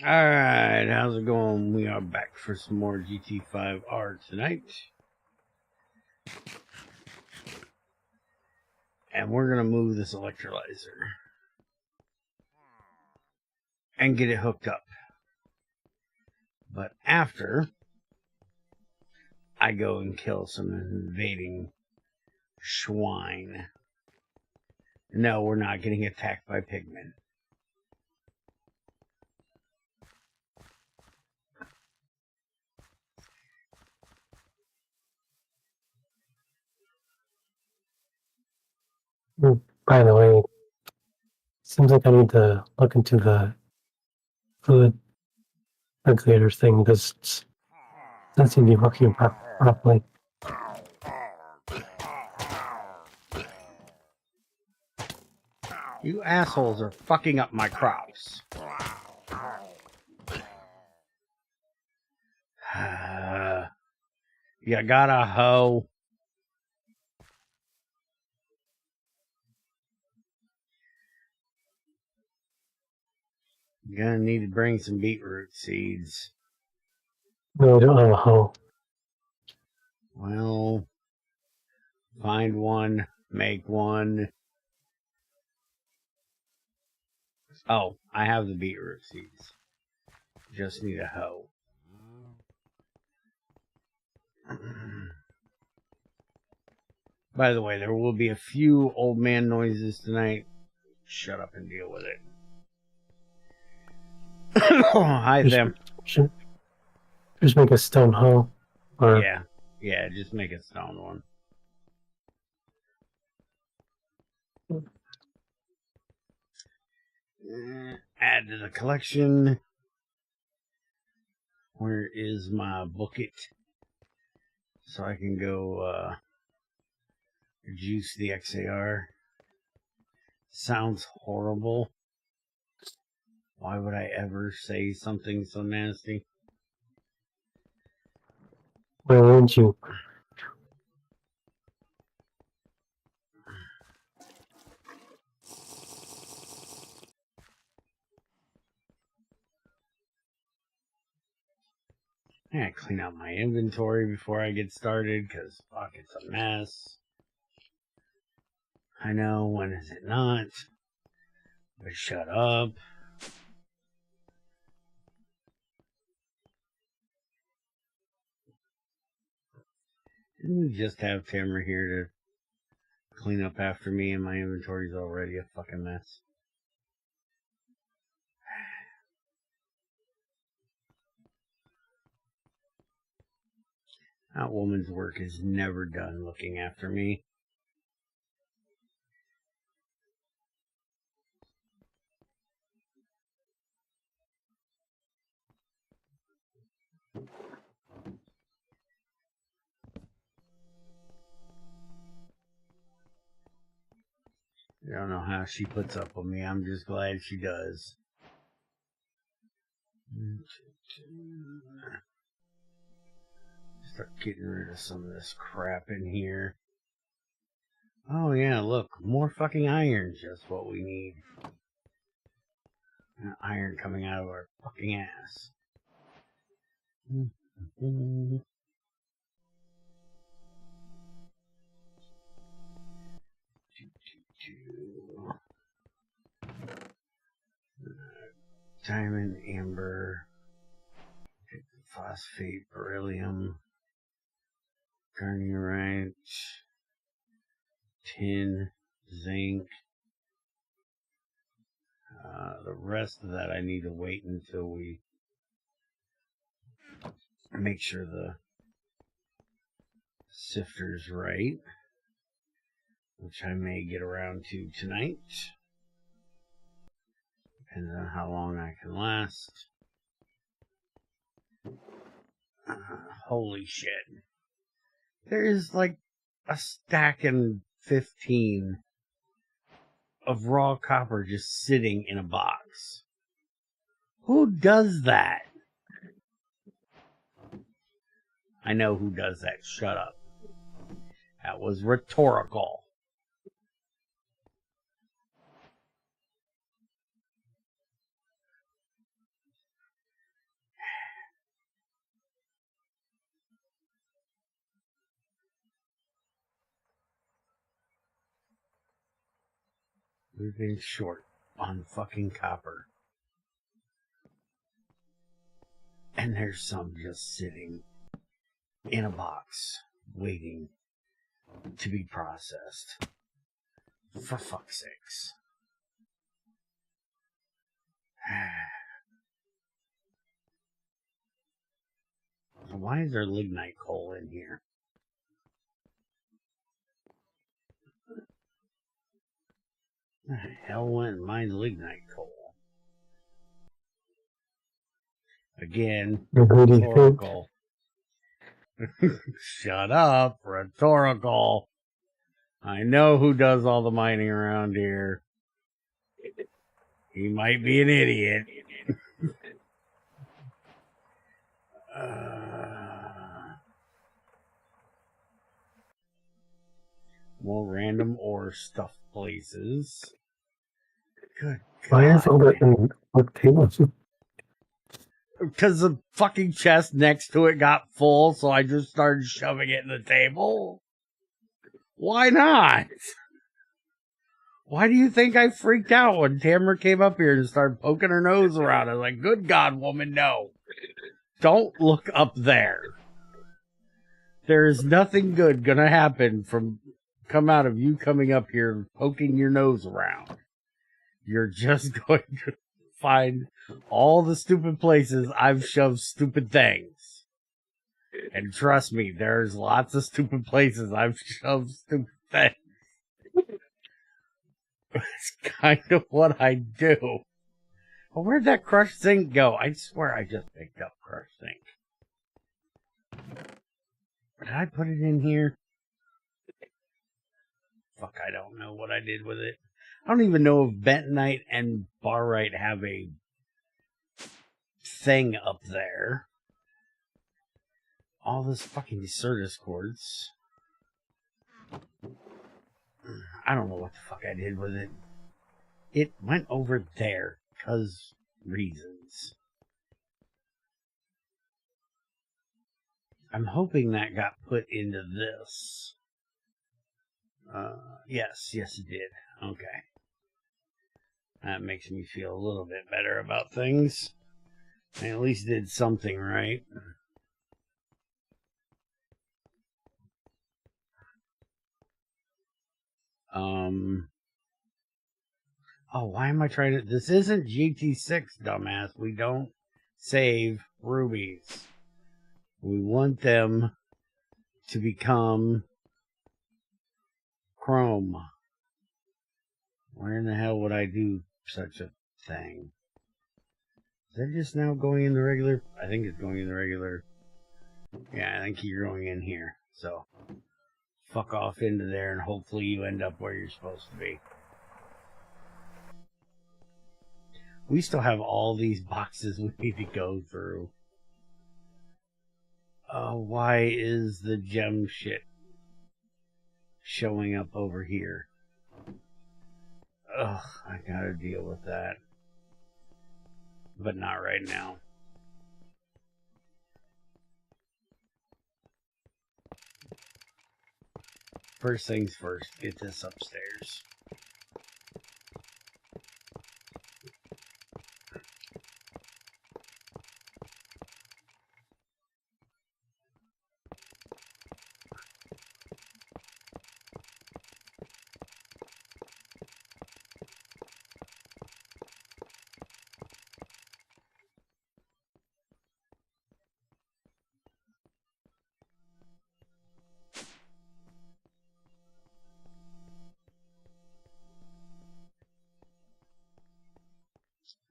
Alright, how's it going? We are back for some more GT5 art tonight. And we're going to move this electrolyzer. And get it hooked up. But after, I go and kill some invading swine. No, we're not getting attacked by pigmen. By the way, seems like I need to look into the fluid regulator thing because it doesn't seem to be working properly. You assholes are fucking up my crops. You got a hoe. You're gonna need to bring some beetroot seeds. No, I don't have a hoe. Well, find one, make one. Oh, I have the beetroot seeds. Just need a hoe. By the way, there will be a few old man noises tonight. Shut up and deal with it. Hi, them. Just make a stone hoe. Or Yeah, just make a stone one. Add to the collection. Where is my bucket? So I can go juice the XAR. Sounds horrible. Why would I ever say something so nasty? why wouldn't you? I gotta clean out my inventory before I get started, because fuck, it's a mess. I know, when is it not? But shut up. Didn't we just have Tamara here to clean up after me, and my inventory's already a fucking mess? That woman's work is never done looking after me. I don't know how she puts up with me. I'm just glad she does. Start getting rid of some of this crap in here. Oh yeah, look, more fucking iron, just what we need. Iron coming out of our fucking ass. Diamond, amber, phosphate, beryllium, garnierite, tin, zinc. The rest of that I need to wait until we make sure the sifter's right, which I may get around to tonight. Depends on how long I can last. Holy shit. There is like a stack and 15 of raw copper just sitting in a box. Who does that? I know who does that. Shut up. That was rhetorical. We've been short on fucking copper. And there's some just sitting in a box, waiting to be processed. For fuck's sakes. Why is there lignite coal in here? The hell went and mined lignite coal? Again, rhetorical. Shut up, rhetorical. I know who does all the mining around here. He might be an idiot. More random ore stuff places. Good God. Why is all that in work tables? Because the fucking chest next to it got full, so I just started shoving it in the table. Why not? Why do you think I freaked out when Tamara came up here and started poking her nose around? I was like, good God, woman, no. Don't look up there. There is nothing good gonna happen come out of you coming up here and poking your nose around. You're just going to find all the stupid places I've shoved stupid things. And trust me, there's lots of stupid places I've shoved stupid things. It's kind of what I do. But where'd that crushed zinc go? I swear I just picked up crushed zinc. Did I put it in here? Fuck, I don't know what I did with it. I don't even know if bentonite and barite have a thing up there. All this fucking Certus quartz. I don't know what the fuck I did with it. It went over there because reasons. I'm hoping that got put into this. Yes, it did. Okay. That makes me feel a little bit better about things. I at least did something right. Oh, why am I trying to... This isn't GT6, dumbass. We don't save rubies. We want them to become chrome. Where in the hell would I do such a thing? Is that just now going in the regular? I think it's going in the regular. Yeah, I think you're going in here. So, fuck off into there and hopefully you end up where you're supposed to be. We still have all these boxes we need to go through. Why is the gem shit showing up over here? Ugh, I gotta deal with that. But not right now. First things first, get this upstairs.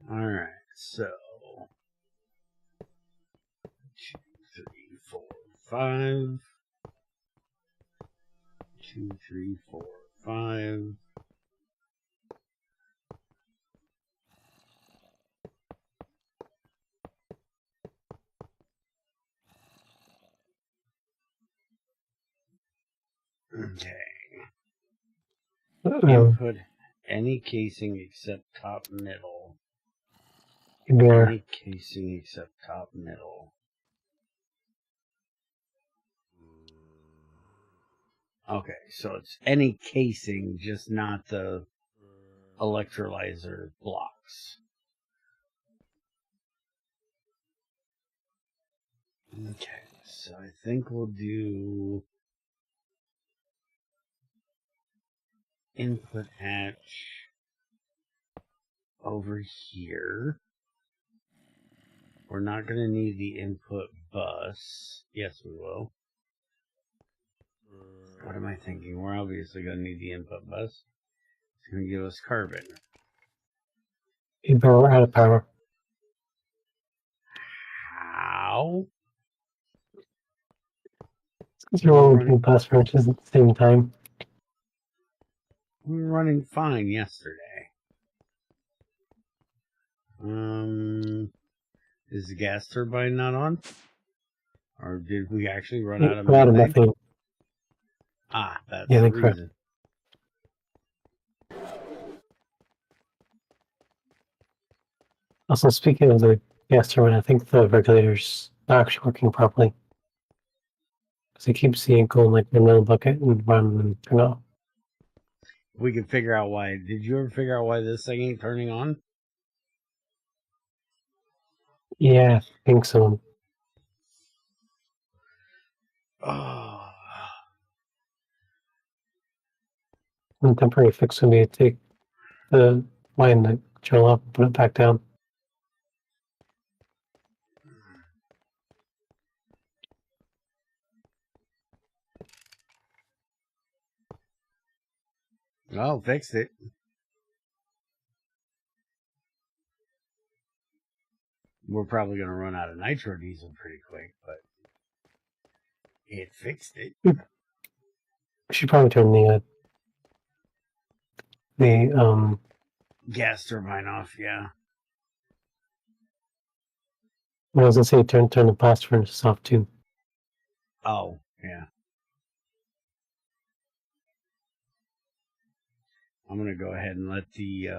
Alright, so 2, 3, 4, 5. 2, 3, 4, 5. Okay. Input any casing except top middle. Yeah. Any casing except top middle. Okay, so it's any casing, just not the electrolyzer blocks. Okay, so I think we'll do input hatch over here. We're not going to need the input bus. Yes, we will. What am I thinking? We're obviously going to need the input bus. It's going to give us carbon. We're out of power. How? You're all doing blast furnaces at the same time. We were running fine yesterday. Is the gas turbine not on? Or did we actually run out of methane? Methane. Ah, that's the reason. Also, speaking of the gas turbine, I think the regulators are actually working properly. Because I keep seeing it go in like the middle bucket and run and turn off. We can figure out why. Did you ever figure out why this thing ain't turning on? Yeah, I think so. Oh. The temporary fix would be to take the line that chill up and put it back down. Oh, fixed it. We're probably going to run out of nitro diesel pretty quick, but it fixed it. We should probably turn the Gas turbine off, yeah. I was gonna say turn the blast furnaces off too. Oh, yeah. I'm going to go ahead and let the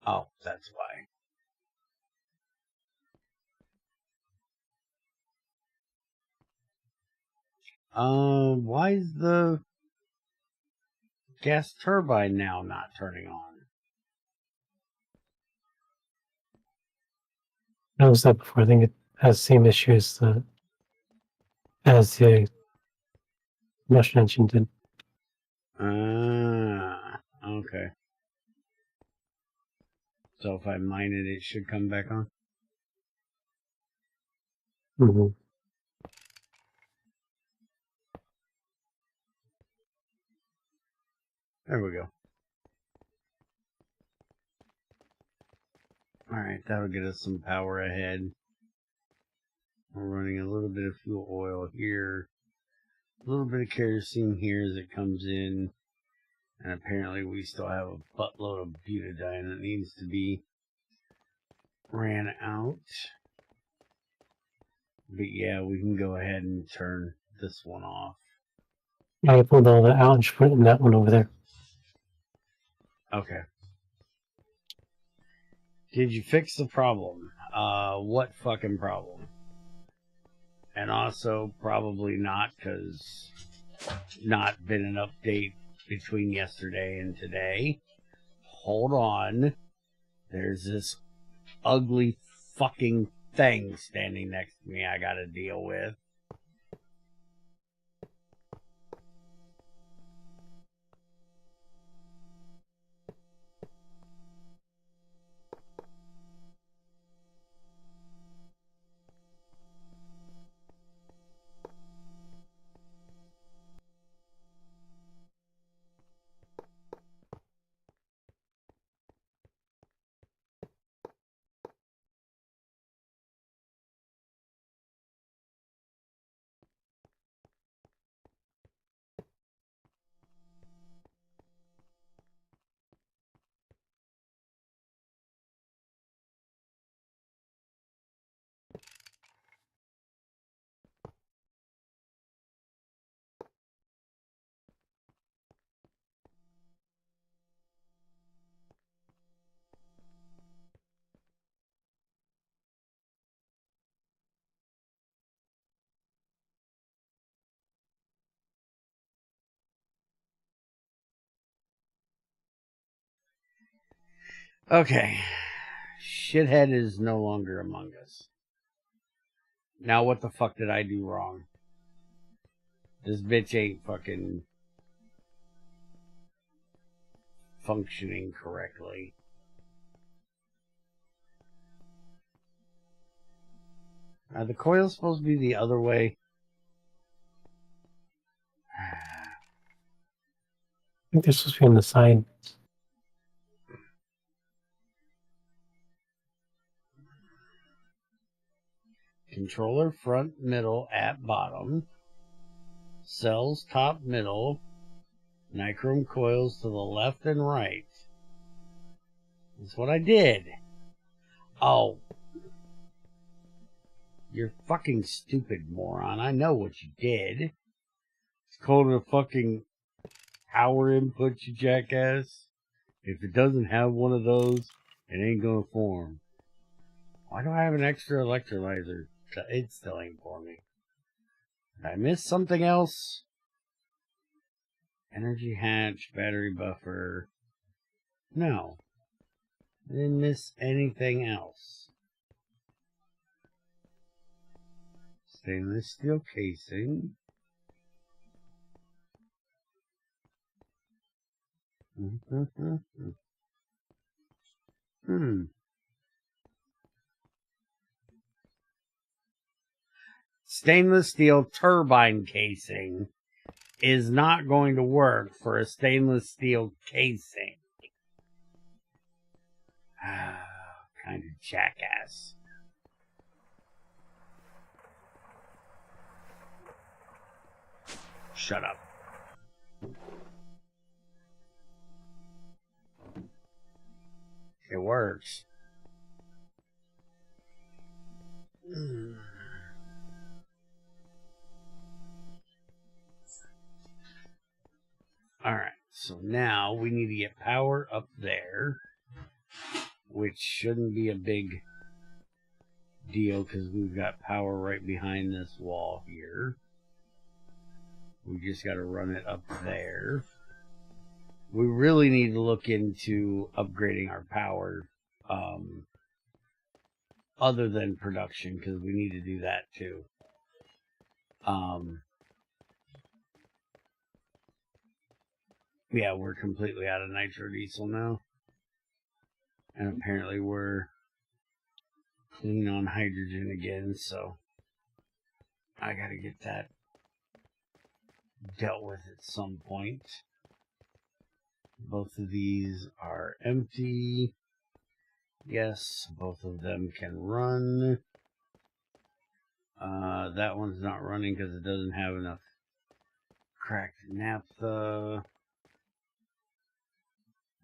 oh, that's why. Why is the gas turbine now not turning on? I noticed that before. I think it has the same issue as the combustion engine did. Okay. So if I mine it, it should come back on? Mm-hmm. There we go. Alright, that'll get us some power ahead. We're running a little bit of fuel oil here. A little bit of kerosene here as it comes in. And apparently we still have a buttload of butadiene that needs to be ran out. But yeah, we can go ahead and turn this one off. I pulled all that out and just put it in that one over there. Okay. Did you fix the problem? What fucking problem? And also, probably not, because not been an update between yesterday and today. Hold on. There's this ugly fucking thing standing next to me I gotta deal with. Okay. Shithead is no longer among us. Now what the fuck did I do wrong? This bitch ain't fucking functioning correctly. Are the coils supposed to be the other way? I think they're supposed to be on the side. Controller front, middle, at bottom. Cells top, middle. Nichrome coils to the left and right. That's what I did. Oh. You're fucking stupid, moron. I know what you did. It's called a fucking power input, you jackass. If it doesn't have one of those, it ain't gonna form. Why do I have an extra electrolyzer? It still ain't for me. Did I miss something else? Energy hatch, battery buffer. No. I didn't miss anything else. Stainless steel casing. Stainless steel turbine casing is not going to work for a stainless steel casing. Kind of jackass. Shut up. It works. Alright, so now we need to get power up there, which shouldn't be a big deal because we've got power right behind this wall here. We just got to run it up there. We really need to look into upgrading our power other than production, because we need to do that too. Yeah, we're completely out of nitro diesel now. And apparently we're clean on hydrogen again, so I gotta get that dealt with at some point. Both of these are empty. Yes, both of them can run. That one's not running because it doesn't have enough cracked naphtha.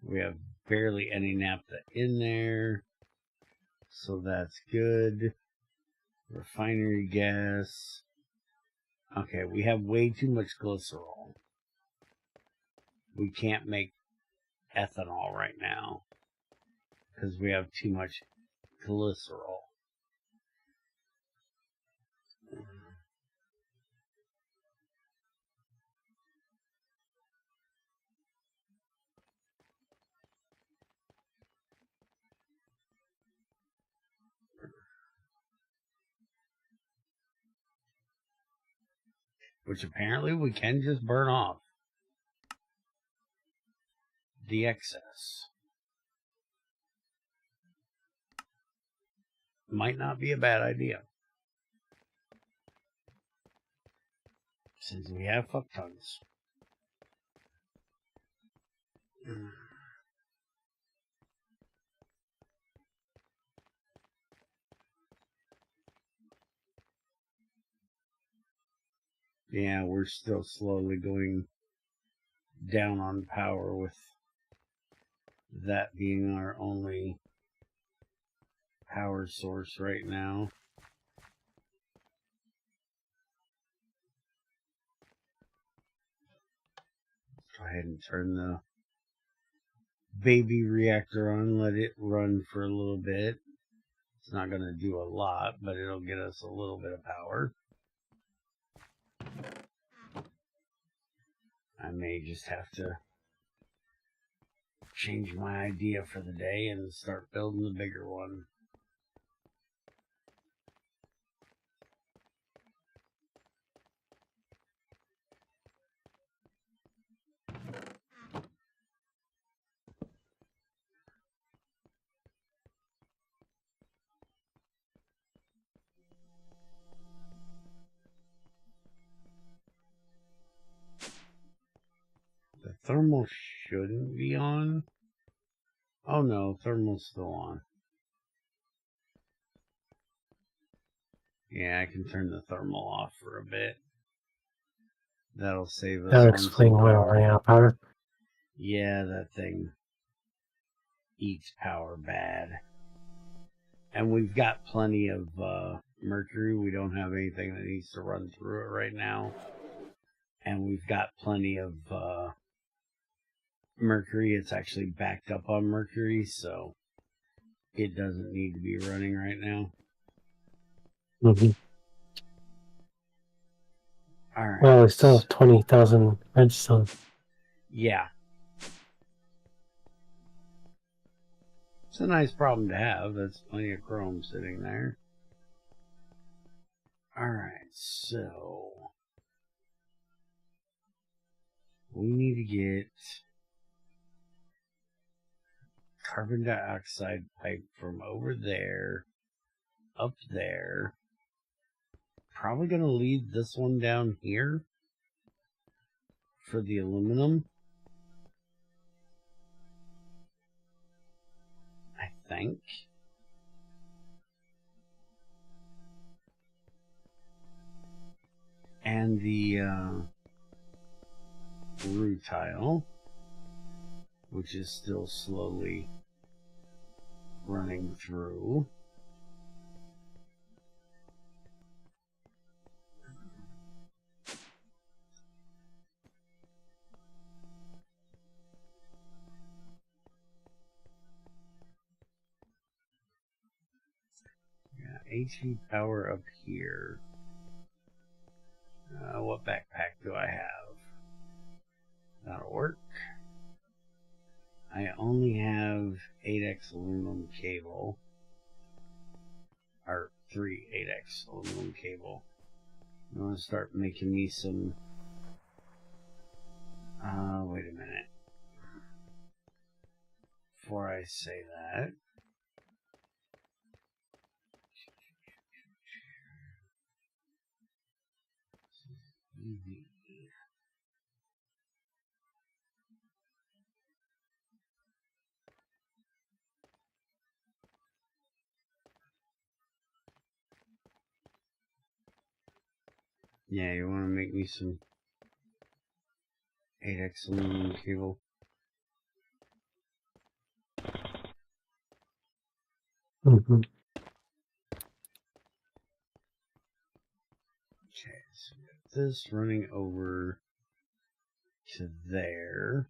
We have barely any naphtha in there, so that's good. Refinery gas. Okay, we have way too much glycerol. We can't make ethanol right now because we have too much glycerol. Which apparently we can just burn off the excess. Might not be a bad idea, since we have fuck tons. Yeah, we're still slowly going down on power, with that being our only power source right now. Go ahead and turn the baby reactor on, let it run for a little bit. It's not going to do a lot, but it'll get us a little bit of power. I may just have to change my idea for the day and start building the bigger one. The thermal shouldn't be on. Oh no, thermal's still on. Yeah, I can turn the thermal off for a bit. That'll save us. That'll explain why I'm running out of power. Yeah, that thing eats power bad. And we've got plenty of mercury. We don't have anything that needs to run through it right now. And we've got plenty of mercury. It's actually backed up on mercury, so it doesn't need to be running right now. Mm-hmm. All right. Well, we still have 20,000 redstone. Yeah. It's a nice problem to have. That's plenty of chrome sitting there. Alright, so we need to get carbon dioxide pipe from over there, up there. Probably going to leave this one down here for the aluminum. I think. And the rutile, which is still slowly running through. Yeah, HV power up here. What backpack do I have? That'll work. I only have 8x aluminum cable. Or 3 8x aluminum cable. I'm going to start making me some... wait a minute. Before I say that... Yeah, you want to make me some 8x aluminum cable. Mm-hmm. Okay, so we got this running over to there.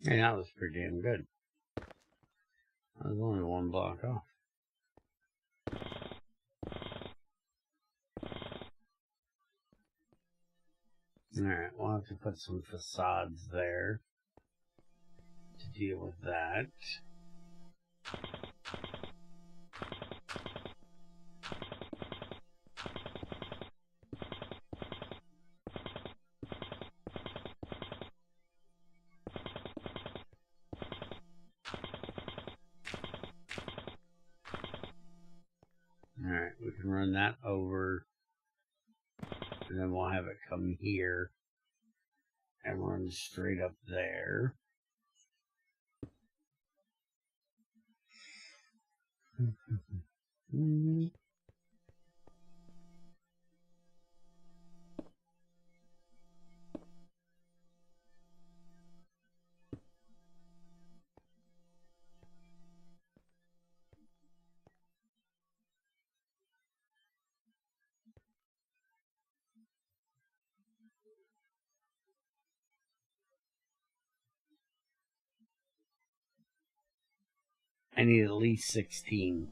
Hey, that was pretty damn good. That was only one block off. Alright, we'll have to put some facades there to deal with that. We can run that over, and then we'll have it come here and run straight up there. I need at least 16.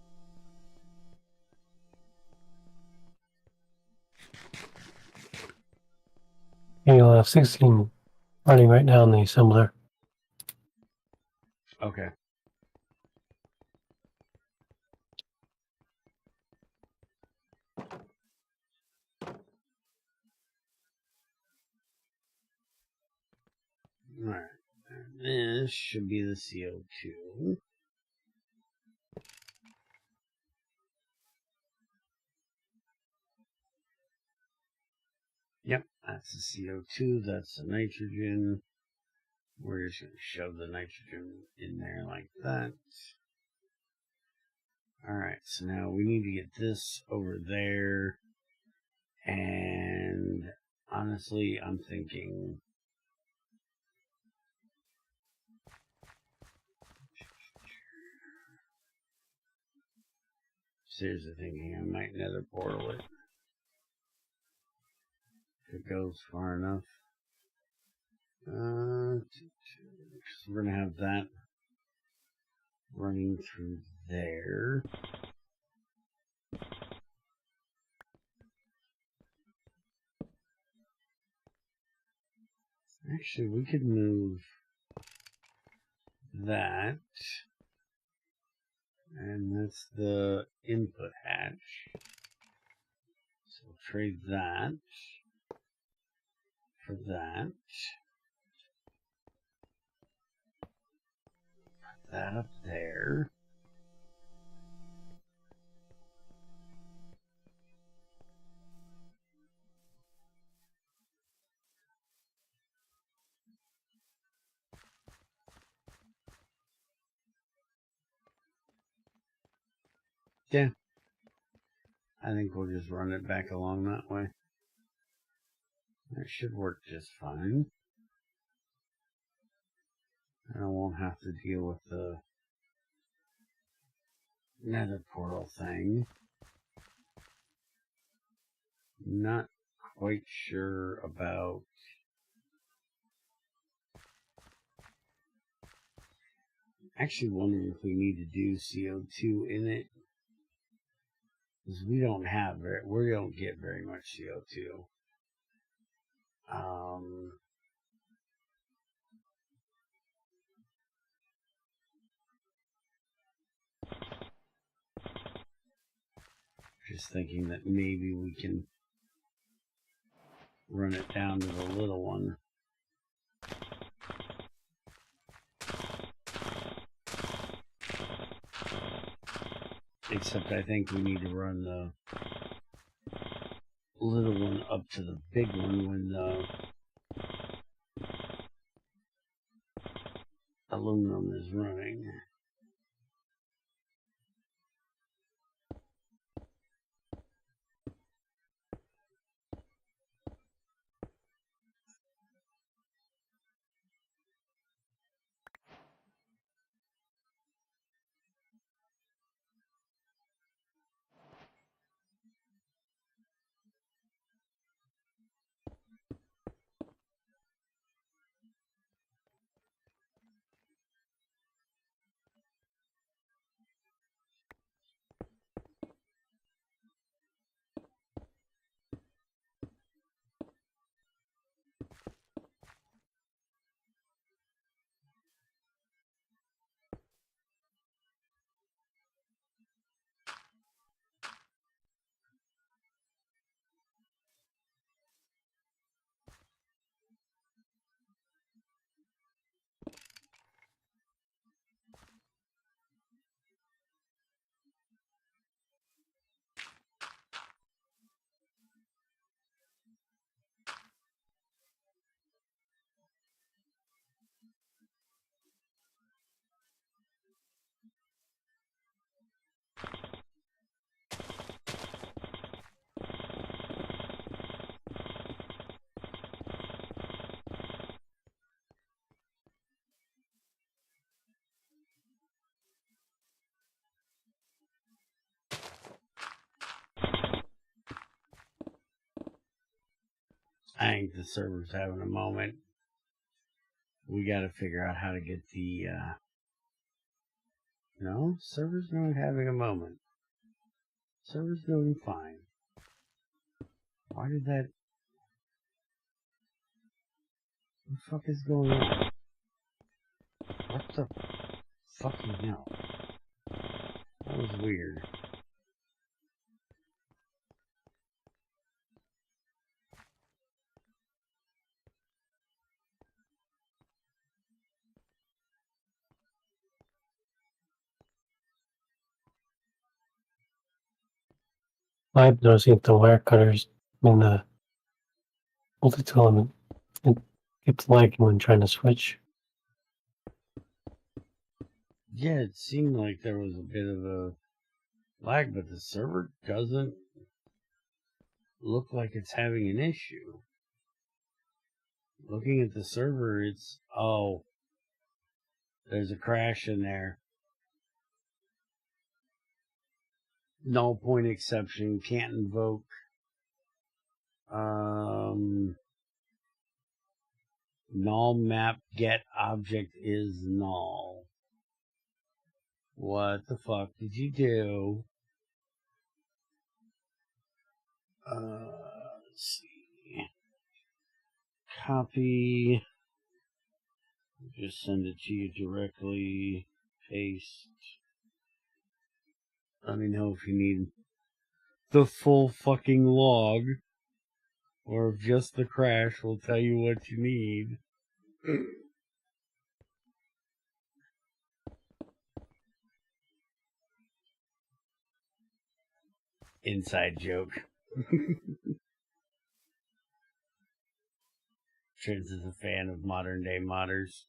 And you'll have 16 running right now in the assembler. Okay. Alright. This should be the CO2. Yep, that's the CO2, that's the nitrogen. We're just going to shove the nitrogen in there like that. Alright, so now we need to get this over there. And honestly, I'm thinking... Seriously thinking I might nether portal it. If it goes far enough. So we're going to have that running through there. Actually, we could move that. And that's the input hatch. So we'll trade that for that. Put that up there. Yeah. I think we'll just run it back along that way. That should work just fine. And I won't have to deal with the nether portal thing. Not quite sure about actually wondering if we need to do CO2 in it. Because we don't get very much CO2. Just thinking that maybe we can run it down to the little one. Except I think we need to run the little one up to the big one when the aluminum is running. I think the server's having a moment. We gotta figure out how to get the, no, server's not having a moment. Server's doing fine. Why did that... What the fuck is going on? What the fucking hell? That was weird. I've noticed the wire cutters in the multi-tool element. It keeps lagging when trying to switch. Yeah, it seemed like there was a bit of a lag, but the server doesn't look like it's having an issue. Looking at the server, it's... Oh, there's a crash in there. Null point exception, can't invoke. Null map get object is null. What the fuck did you do? Let's see. Copy. Just send it to you directly. Paste. Let me know if you need the full fucking log, or if just the crash will tell you what you need. Inside joke. Trins is a fan of modern day modders.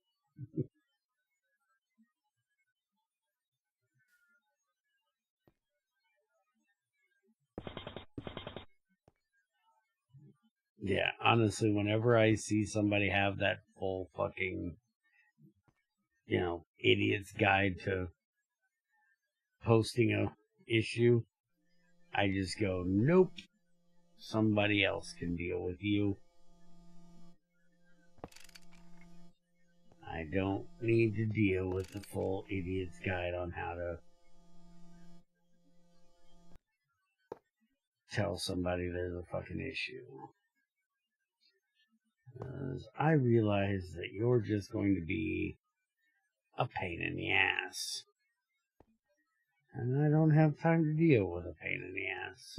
Yeah, honestly, whenever I see somebody have that full fucking, idiot's guide to posting a issue, I just go, nope, somebody else can deal with you. I don't need to deal with the full idiot's guide on how to tell somebody there's a fucking issue. Because I realize that you're just going to be a pain in the ass. And I don't have time to deal with a pain in the ass.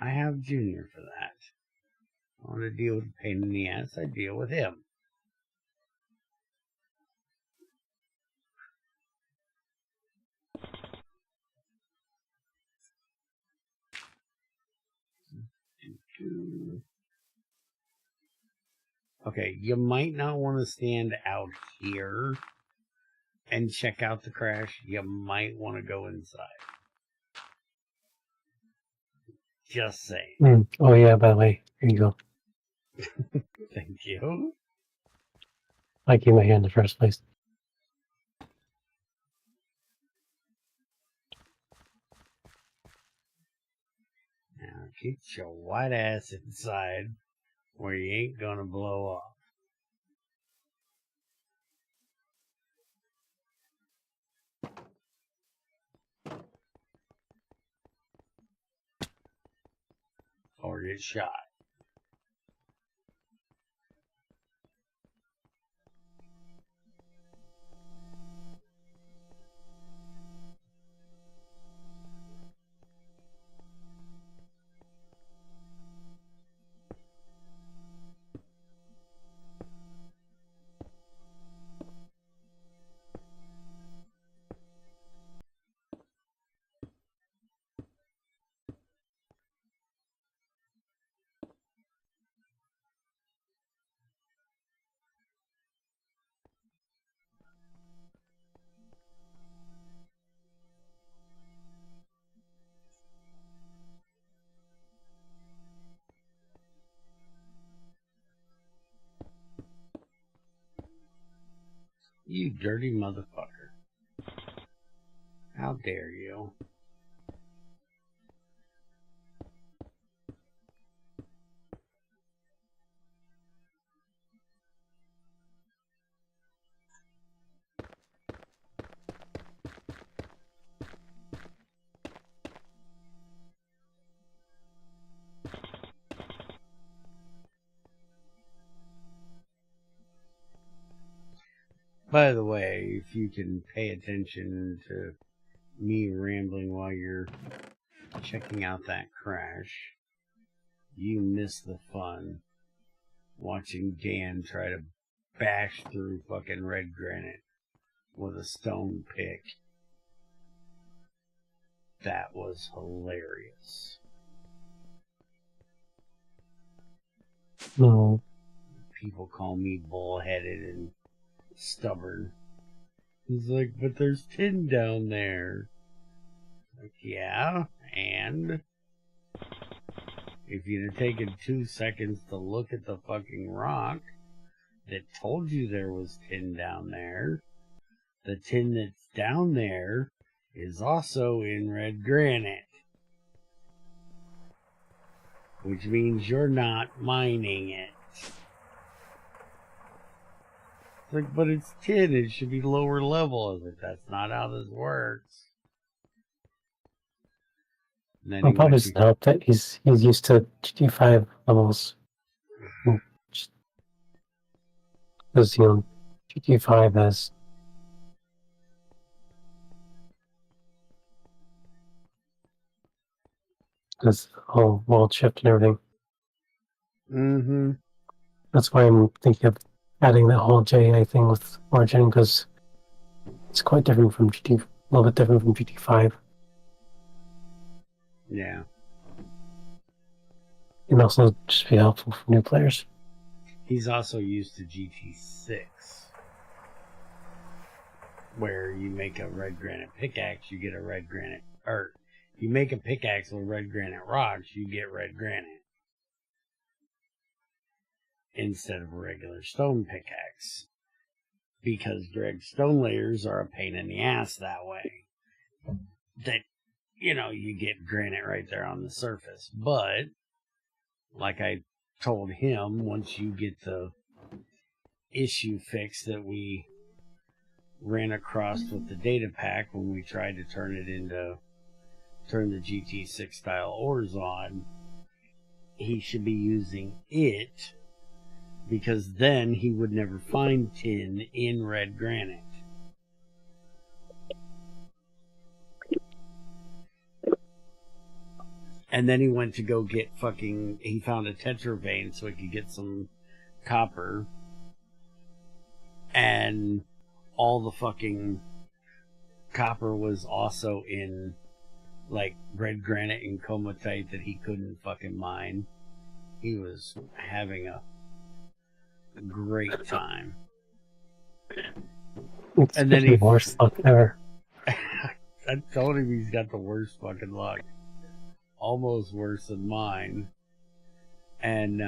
I have Junior for that. I want to deal with a pain in the ass, I deal with him. Okay, you might not want to stand out here and check out the crash. You might want to go inside. Just saying. Oh yeah, by the way, here you go. Thank you. I gave my hand in the first place. Now get your white ass inside where you ain't gonna blow off. Or get shot. You dirty motherfucker. How dare you? By the way, if you can pay attention to me rambling while you're checking out that crash, you miss the fun watching Dan try to bash through fucking red granite with a stone pick. That was hilarious. No. People call me bullheaded and stubborn. He's like, but there's tin down there. Like, yeah, and if you'd have taken 2 seconds to look at the fucking rock that told you there was tin down there, the tin that's down there is also in red granite. Which means you're not mining it. It's like, but it's tin, it should be lower level. I was like, that's not how this works. And then Well, probably doesn't help that he's used to GT5 levels. Because, GT5 has this whole world shift and everything. Mm-hmm. That's why I'm thinking of adding that whole JA thing with Origin, because it's quite different from GT, a little bit different from GT5. Yeah. And also just be helpful for new players. He's also used to GT6, where you make a red granite pickaxe, you get a red granite, or you make a pickaxe with red granite rocks, you get red granite. Instead of a regular stone pickaxe. Because Greg's stone layers are a pain in the ass that way. That, you get granite right there on the surface. But, like I told him, once you get the issue fixed that we ran across with the data pack when we tried to turn the GT6 style ores on, he should be using it, because then he would never find tin in red granite. And then he went to go get he found a tetra vein so he could get some copper. And all the fucking copper was also in, like, red granite and comatite that he couldn't fucking mine. He was having a great time. It's And then he worst luck ever. I told him he's got the worst fucking luck. Almost worse than mine. And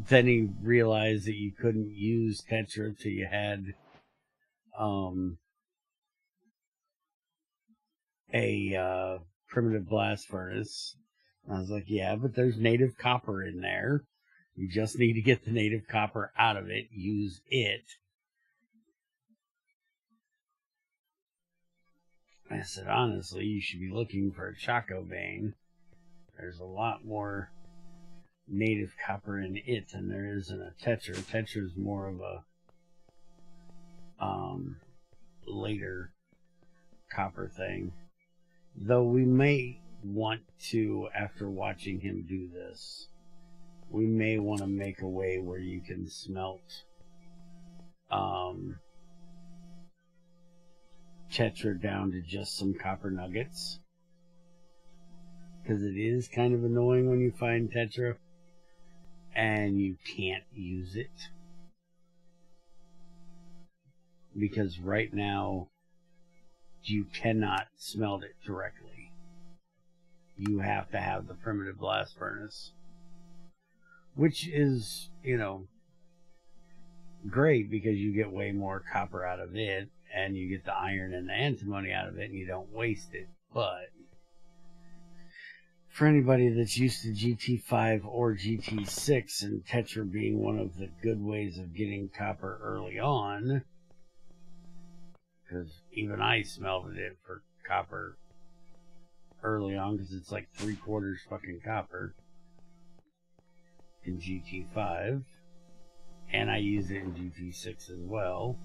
then he realized that you couldn't use tetra till you had a primitive blast furnace. And I was like, yeah, but there's native copper in there. You just need to get the native copper out of it. Use it. I said, honestly, you should be looking for a Chaco vein. There's a lot more native copper in it than there is in a tetra. Tetra is more of a later copper thing. Though we may want to, after watching him do this, we may want to make a way where you can smelt tetra down to just some copper nuggets. Because it is kind of annoying when you find tetra and you can't use it. Because right now, you cannot smelt it directly. You have to have the primitive blast furnace. Which is, great because you get way more copper out of it, and you get the iron and the antimony out of it, and you don't waste it. But for anybody that's used to GT5 or GT6, and tetra being one of the good ways of getting copper early on, because even I smelted it for copper early on, because it's like 3/4 fucking copper in GT5. and I use it in GT6 as well.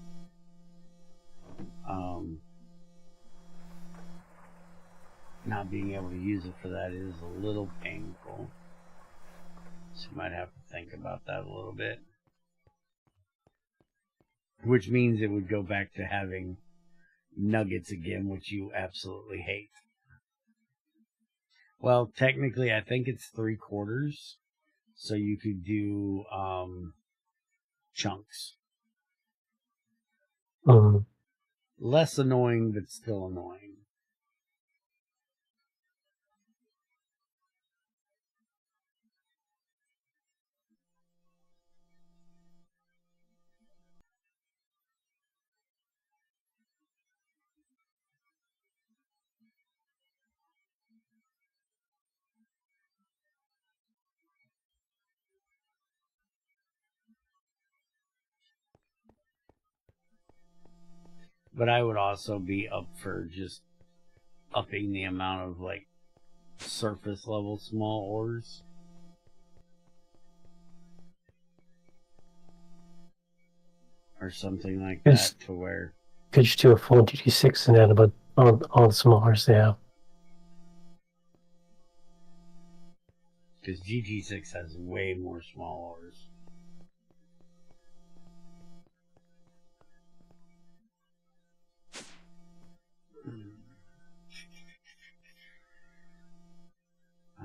Not being able to use it for that is a little painful. So you might have to think about that a little bit. Which means it would go back to having nuggets again, which you absolutely hate. Well, technically, I think it's 3/4. So you could do chunks. Less annoying, but still annoying. But I would also be up for just upping the amount of like surface level small ores. Or something like that to where... Could you do a full GT6 and add about all the small ores they have? Because GT6 has way more small ores.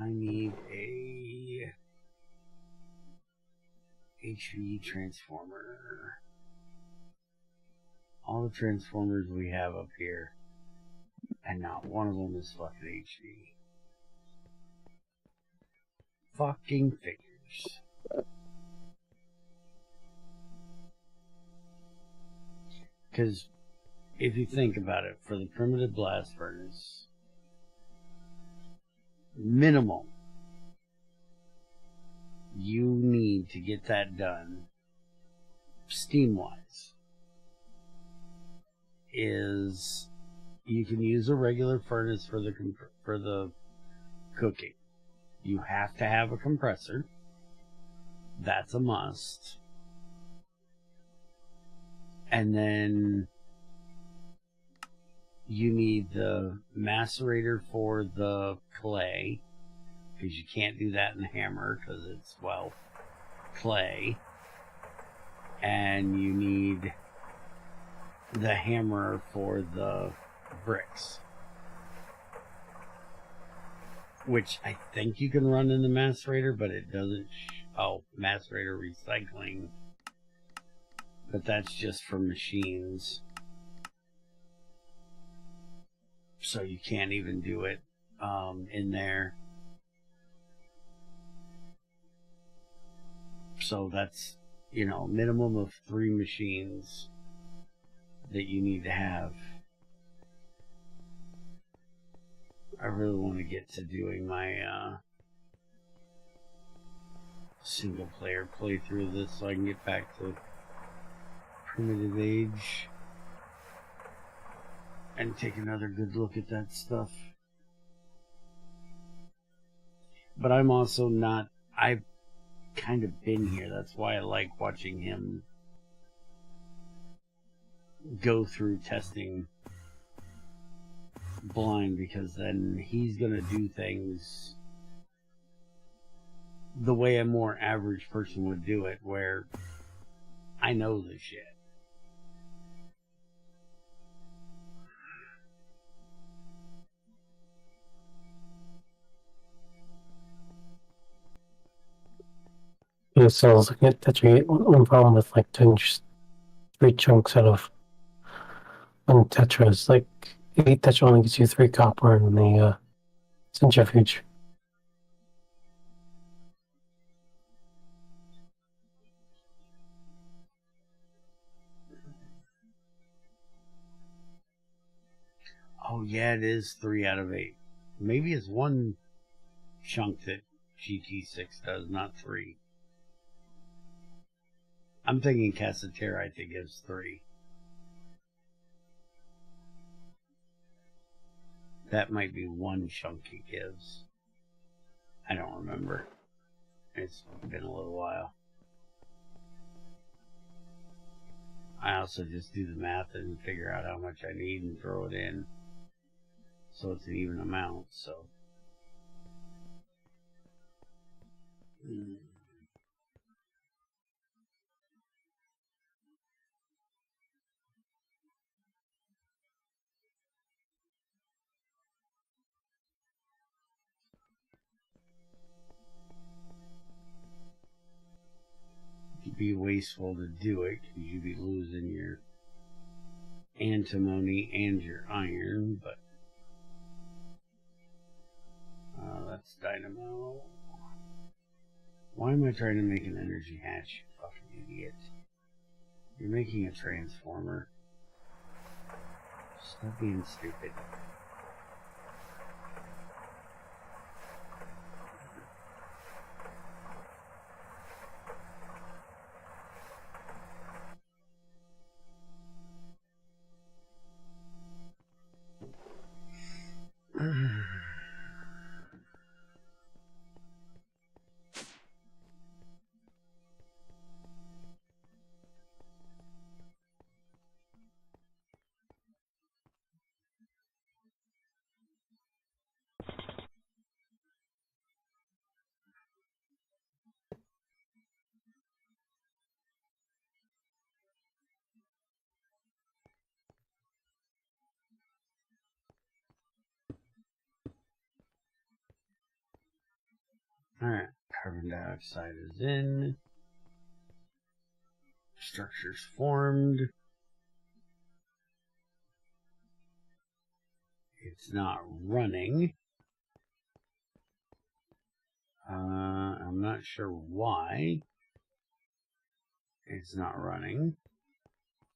I need a HV transformer. All the transformers we have up here, and not one of them is fucking HV. Fucking figures. Because if you think about it, for the primitive blast furnace, minimum, you need to get that done steam-wise is you can use a regular furnace for the cooking. You have to have a compressor. That's a must. And then you need the macerator for the clay, because you can't do that in the hammer because it's, well, clay. And you need the hammer for the bricks, which I think you can run in the macerator, but it doesn't. Macerator recycling, but that's just for machines, so you can't even do it in there. So that's, you know, minimum of 3 machines that you need to have. I really want to get to doing my single player playthrough of this so I can get back to primitive age and take another good look at that stuff. But I'm also not, I've kind of been here. That's why I like watching him go through testing blind, because then he's gonna do things the way a more average person would do it, where I know the shit. Yeah, so I was looking at Tetra. One problem with like doing just 3 chunks out of one Tetra is like 8 Tetra only gives you 3 copper in the centrifuge. Oh yeah, it is 3 out of 8. Maybe it's 1 chunk that GT6 does, not 3. I'm thinking Cassaterite that gives 3. That might be 1 chunk it gives. I don't remember. It's been a little while. I also just do the math and figure out how much I need and throw it in. So it's an even amount, so. It'd be wasteful to do it because you'd be losing your antimony and your iron, but that's dynamo. Why am I trying to make an energy hatch, you fucking idiot? You're making a transformer. Stop being stupid. Alright, carbon dioxide is in. Structures formed. It's not running. I'm not sure why it's not running.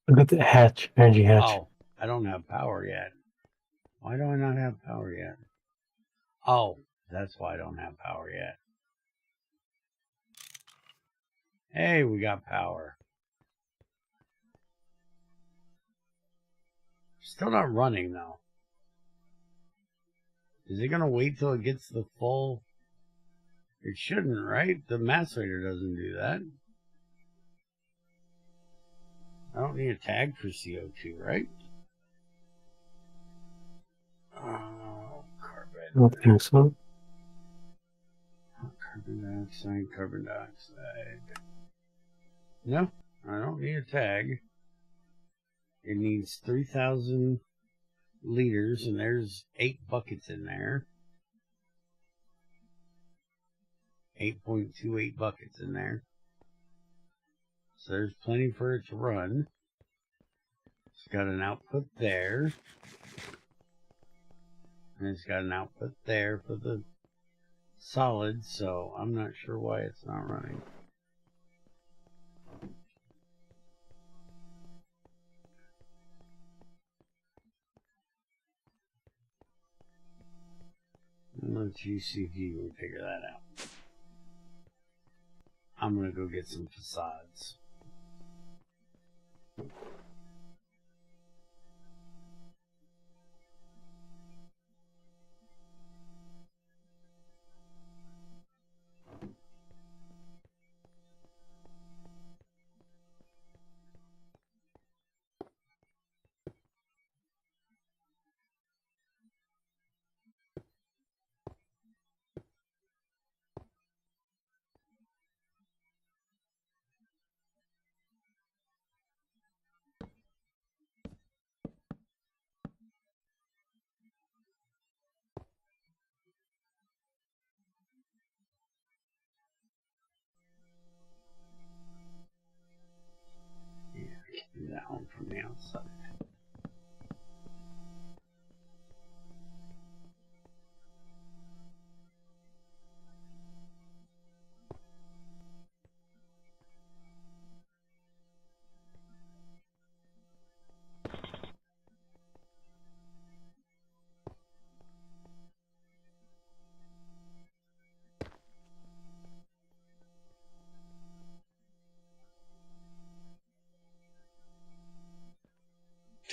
Look at the hatch, energy hatch. Oh, I don't have power yet. Why do I not have power yet? Oh, that's why I don't have power yet. Hey, we got power. Still not running, though. Is it going to wait till it gets the full... It shouldn't, right? The macerator doesn't do that. I don't need a tag for CO2, right? Oh, carbon. I don't think so. Carbon dioxide, carbon dioxide. No, I don't need a tag. It needs 3,000 liters, and there's 8 buckets in there. 8.28 buckets in there. So there's plenty for it to run. It's got an output there. And it's got an output there for the solid, so I'm not sure why it's not running. Let's see if you can figure that out. I'm gonna go get some facades. Yeah, I can do that one from the outside.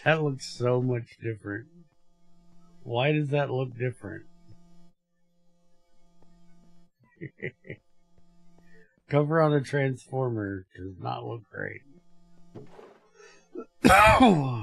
That looks so much different. Why does that look different? Cover on a transformer does not look great. Oh.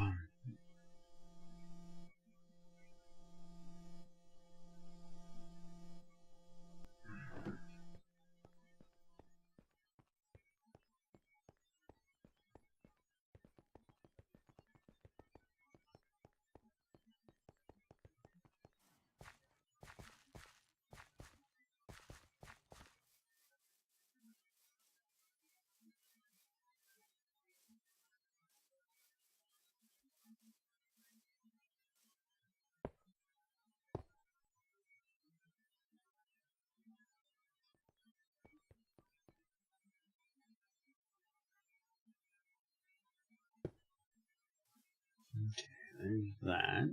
There's that.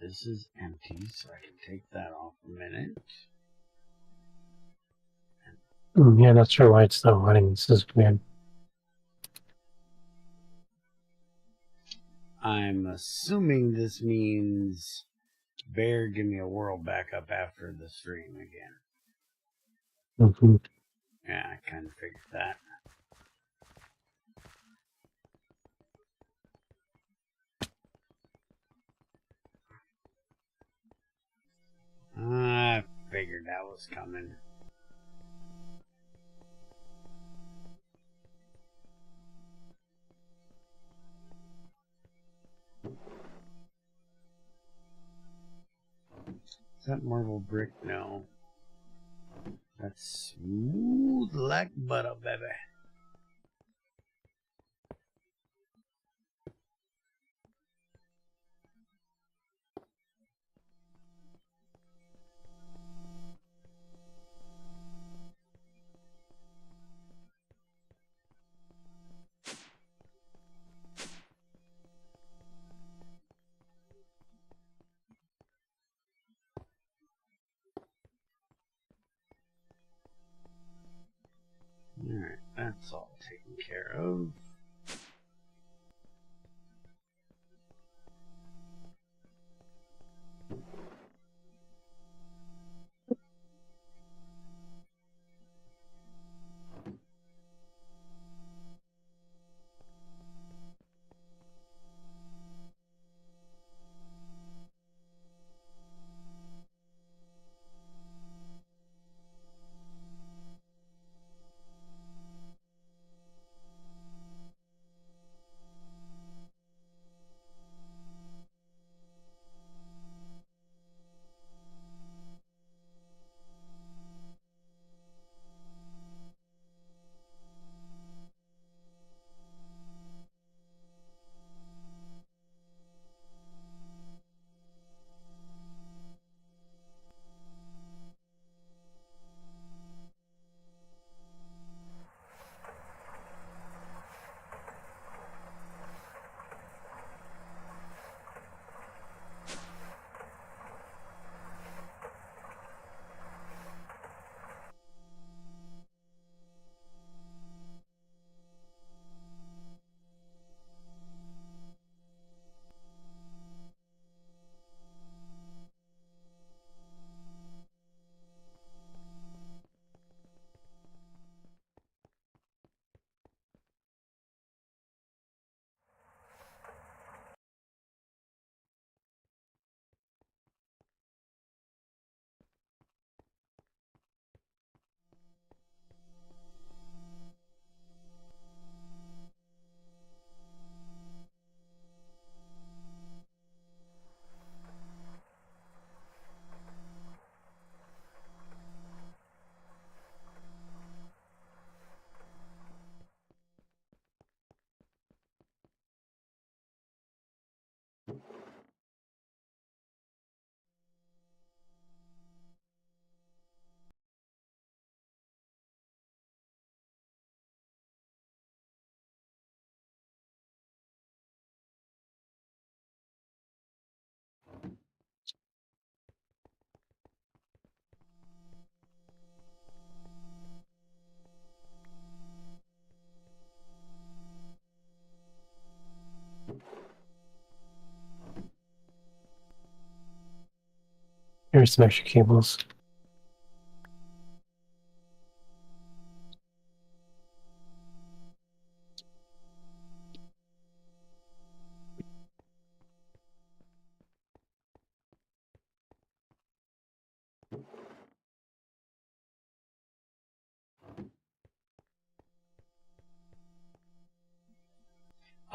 This is empty, so I can take that off a minute. Yeah, not sure why it's not running. This is weird. I'm assuming this means Bear, give me a world backup after the stream again. Mm-hmm. Yeah, I kind of figured that. I figured that was coming. Is that marble brick? No. That's smooth like butter, baby. Alright, that's all taken care of. Here's some extra cables.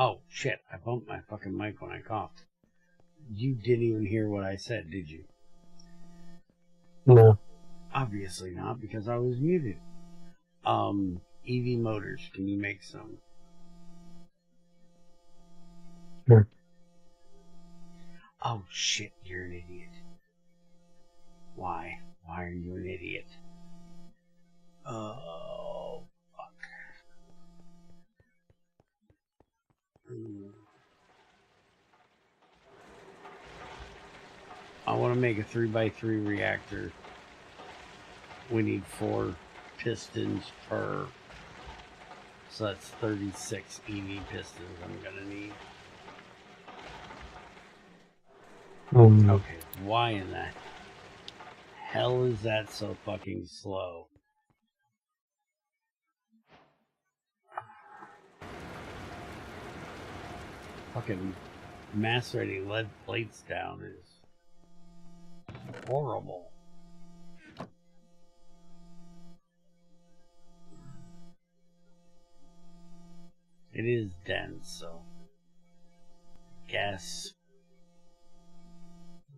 Oh, shit. I bumped my fucking mic when I coughed. You didn't even hear what I said, did you? No. Obviously not, because I was muted. EV motors. Can you make some? Sure. Oh, shit. You're an idiot. Why? Why are you an idiot? Oh, fuck. I want to make a 3x3 reactor. We need 4 pistons per. So that's 36 EV pistons I'm going to need. Okay, why in the hell is that so fucking slow? Fucking macerating lead plates down is horrible. It is dense, so guess.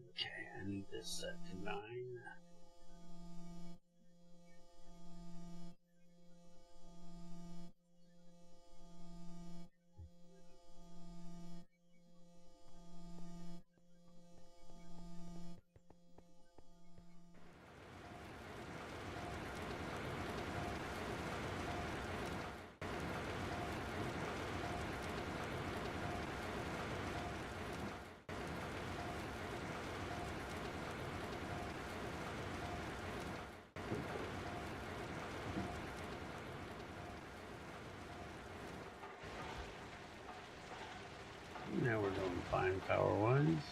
Okay, I need this set to 9. Now we're doing fine power ones.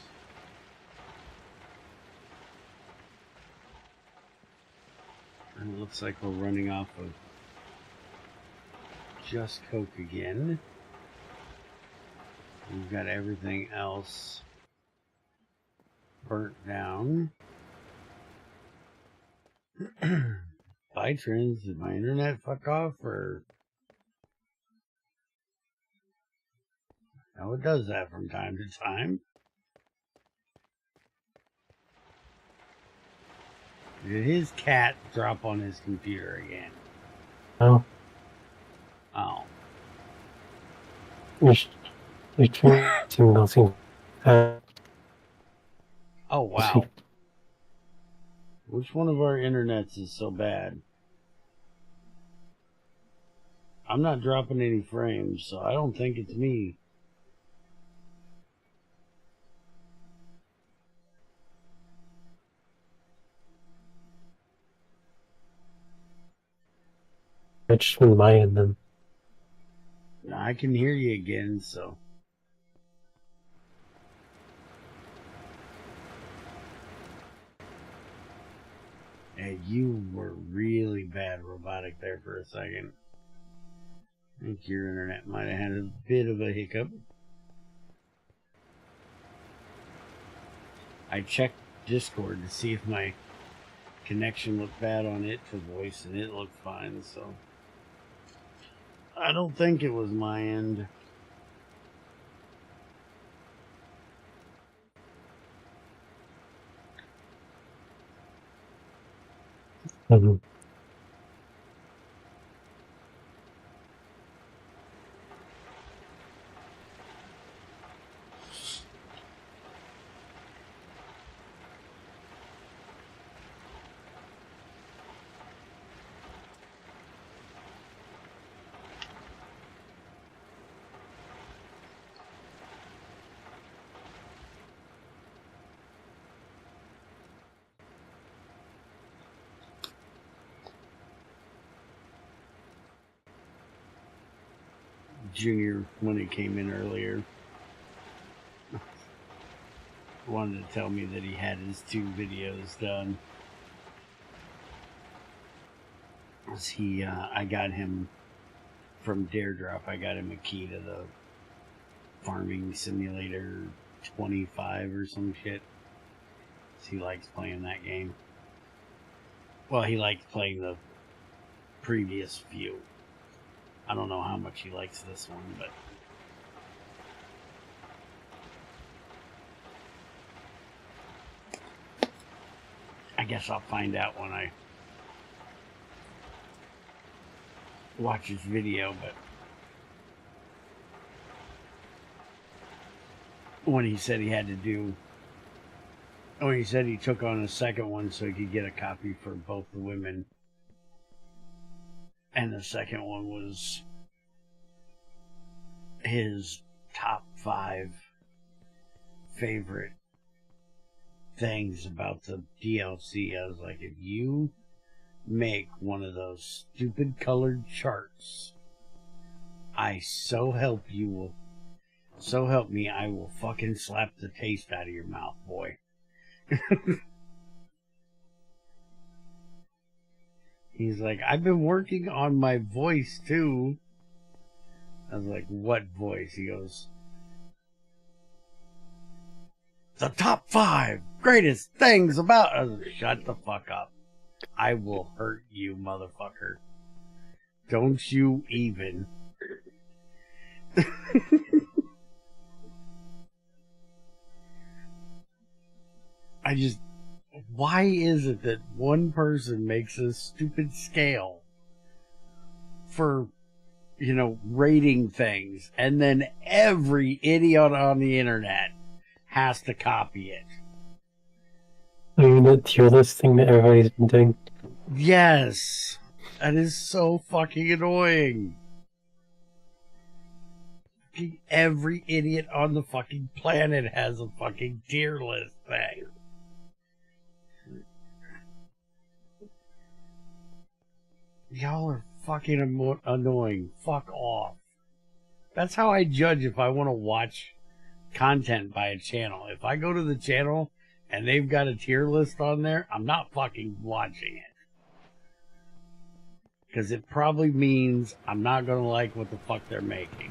And it looks like we're running off of just Coke again. We've got everything else burnt down. Bye, Trins. Did my internet fuck off or? No, it does that from time to time. Did his cat drop on his computer again? No. Oh. We tried to nothing. Oh, wow. Which one of our internets is so bad? I'm not dropping any frames, so I don't think it's me. It's just been my end then. I can hear you again, so. Hey, you were really bad robotic there for a second. I think your internet might have had a bit of a hiccup. I checked Discord to see if my connection looked bad on it for voice, and it looked fine, so. I don't think it was my end. Mm-hmm. Junior, when he came in earlier, wanted to tell me that he had his 2 videos done. I got him from Daredrop. I got him a key to the Farming Simulator 25 or some shit. He likes playing that game. Well, he likes playing the previous few. I don't know how much he likes this one, but guess I'll find out when I watch his video, but when he said he had to do, when he said he took on a second one so he could get a copy for both the women, and the second one was his top 5 favorite things about the DLC. I was like, if you make one of those stupid colored charts, so help me, I will fucking slap the taste out of your mouth, boy. He's like, I've been working on my voice too. I was like, what voice? He goes, the top 5 greatest things about... I was like, shut the fuck up. I will hurt you, motherfucker. Don't you even. Why is it that one person makes a stupid scale for, rating things, and then every idiot on the internet has to copy it? I mean, the tier list thing that everybody's been doing. Yes. That is so fucking annoying. Every idiot on the fucking planet has a fucking tier list thing. Y'all are fucking annoying. Fuck off. That's how I judge if I want to watch content by a channel. If I go to the channel and they've got a tier list on there, I'm not fucking watching it. Because it probably means I'm not going to like what the fuck they're making.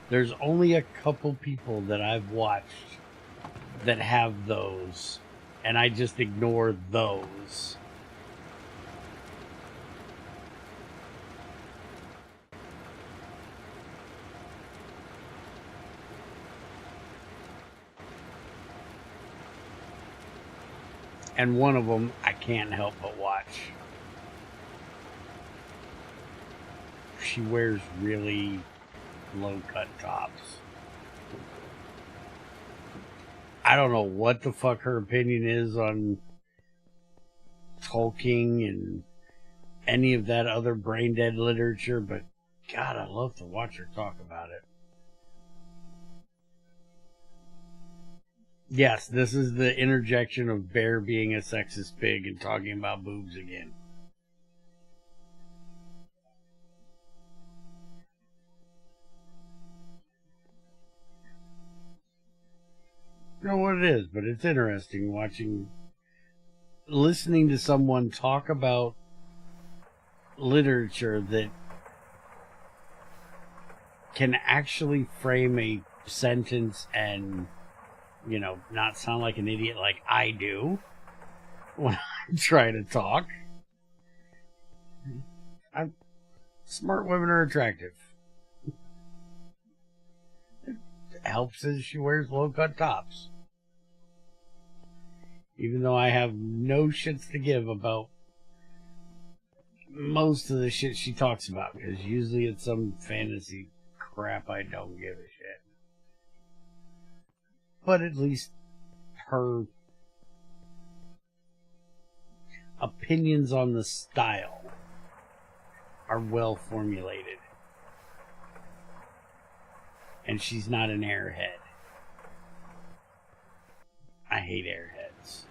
There's only a couple people that I've watched that have those, and I just ignore those. And one of them I can't help but watch. She wears really low-cut tops. I don't know what the fuck her opinion is on Tolkien and any of that other brain-dead literature, but God, I love to watch her talk about it. Yes, this is the interjection of Bear being a sexist pig and talking about boobs again. I don't know what it is, but it's interesting listening to someone talk about literature that can actually frame a sentence and, not sound like an idiot like I do when I'm trying to talk. Smart women are attractive. It helps as she wears low-cut tops. Even though I have no shits to give about most of the shit she talks about, because usually it's some fantasy crap I don't give a shit. But at least her opinions on the style are well formulated. And she's not an airhead. I hate airheads.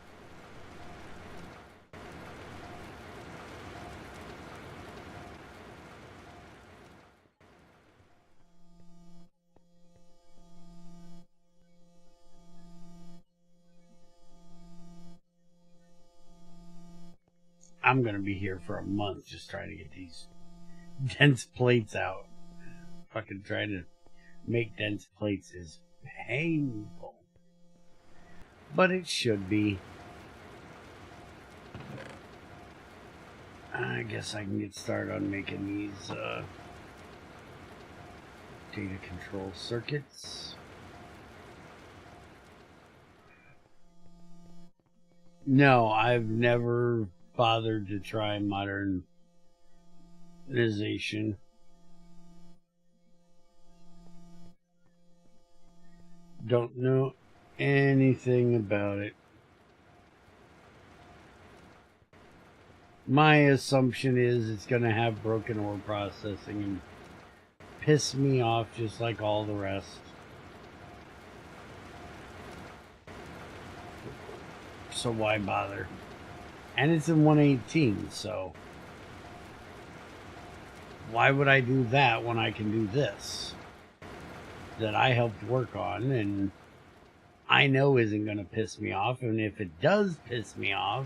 I'm gonna be here for a month just trying to get these dense plates out. Fucking trying to make dense plates is painful. But it should be. I guess I can get started on making these data control circuits. No, I've never bothered to try modernization. Don't know anything about it. My assumption is it's going to have broken ore processing and piss me off just like all the rest. So why bother? And it's in 118, so why would I do that when I can do this that I helped work on and I know isn't going to piss me off? And if it does piss me off,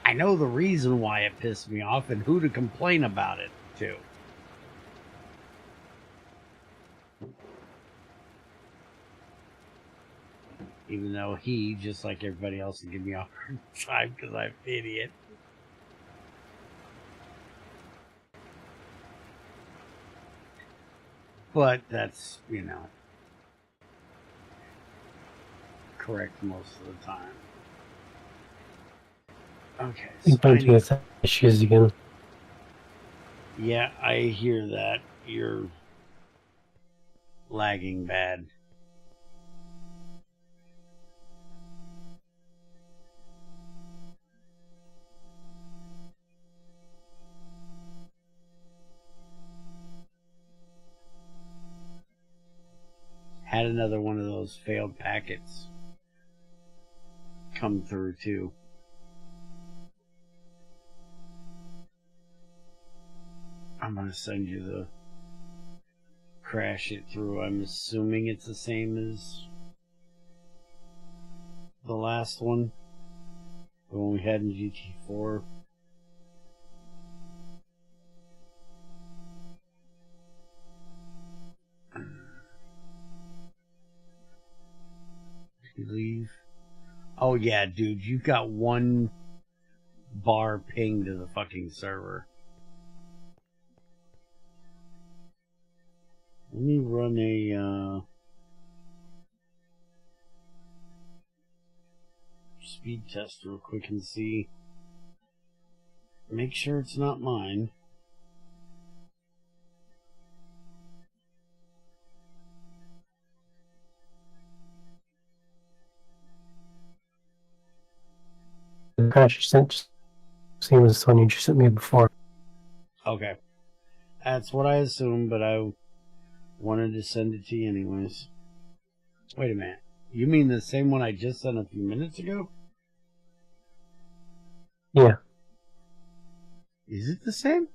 I know the reason why it pissed me off and who to complain about it to. Even though he, just like everybody else, will give me a hard time because I'm an idiot. But that's, correct most of the time. Okay. So Bungie has issues again. Yeah, I hear that. You're lagging bad. Had another one of those failed packets come through too. I'm gonna send you the crash it through. I'm assuming it's the same as the last one, the one we had in GT4. Leave. Oh yeah, dude, you've got 1 bar ping to the fucking server. Let me run a speed test real quick and see. Make sure it's not mine. The crash you sent, same as the one you just sent me before. Okay. That's what I assumed, but I wanted to send it to you anyways. Wait a minute. You mean the same one I just sent a few minutes ago? Yeah. Is it the same?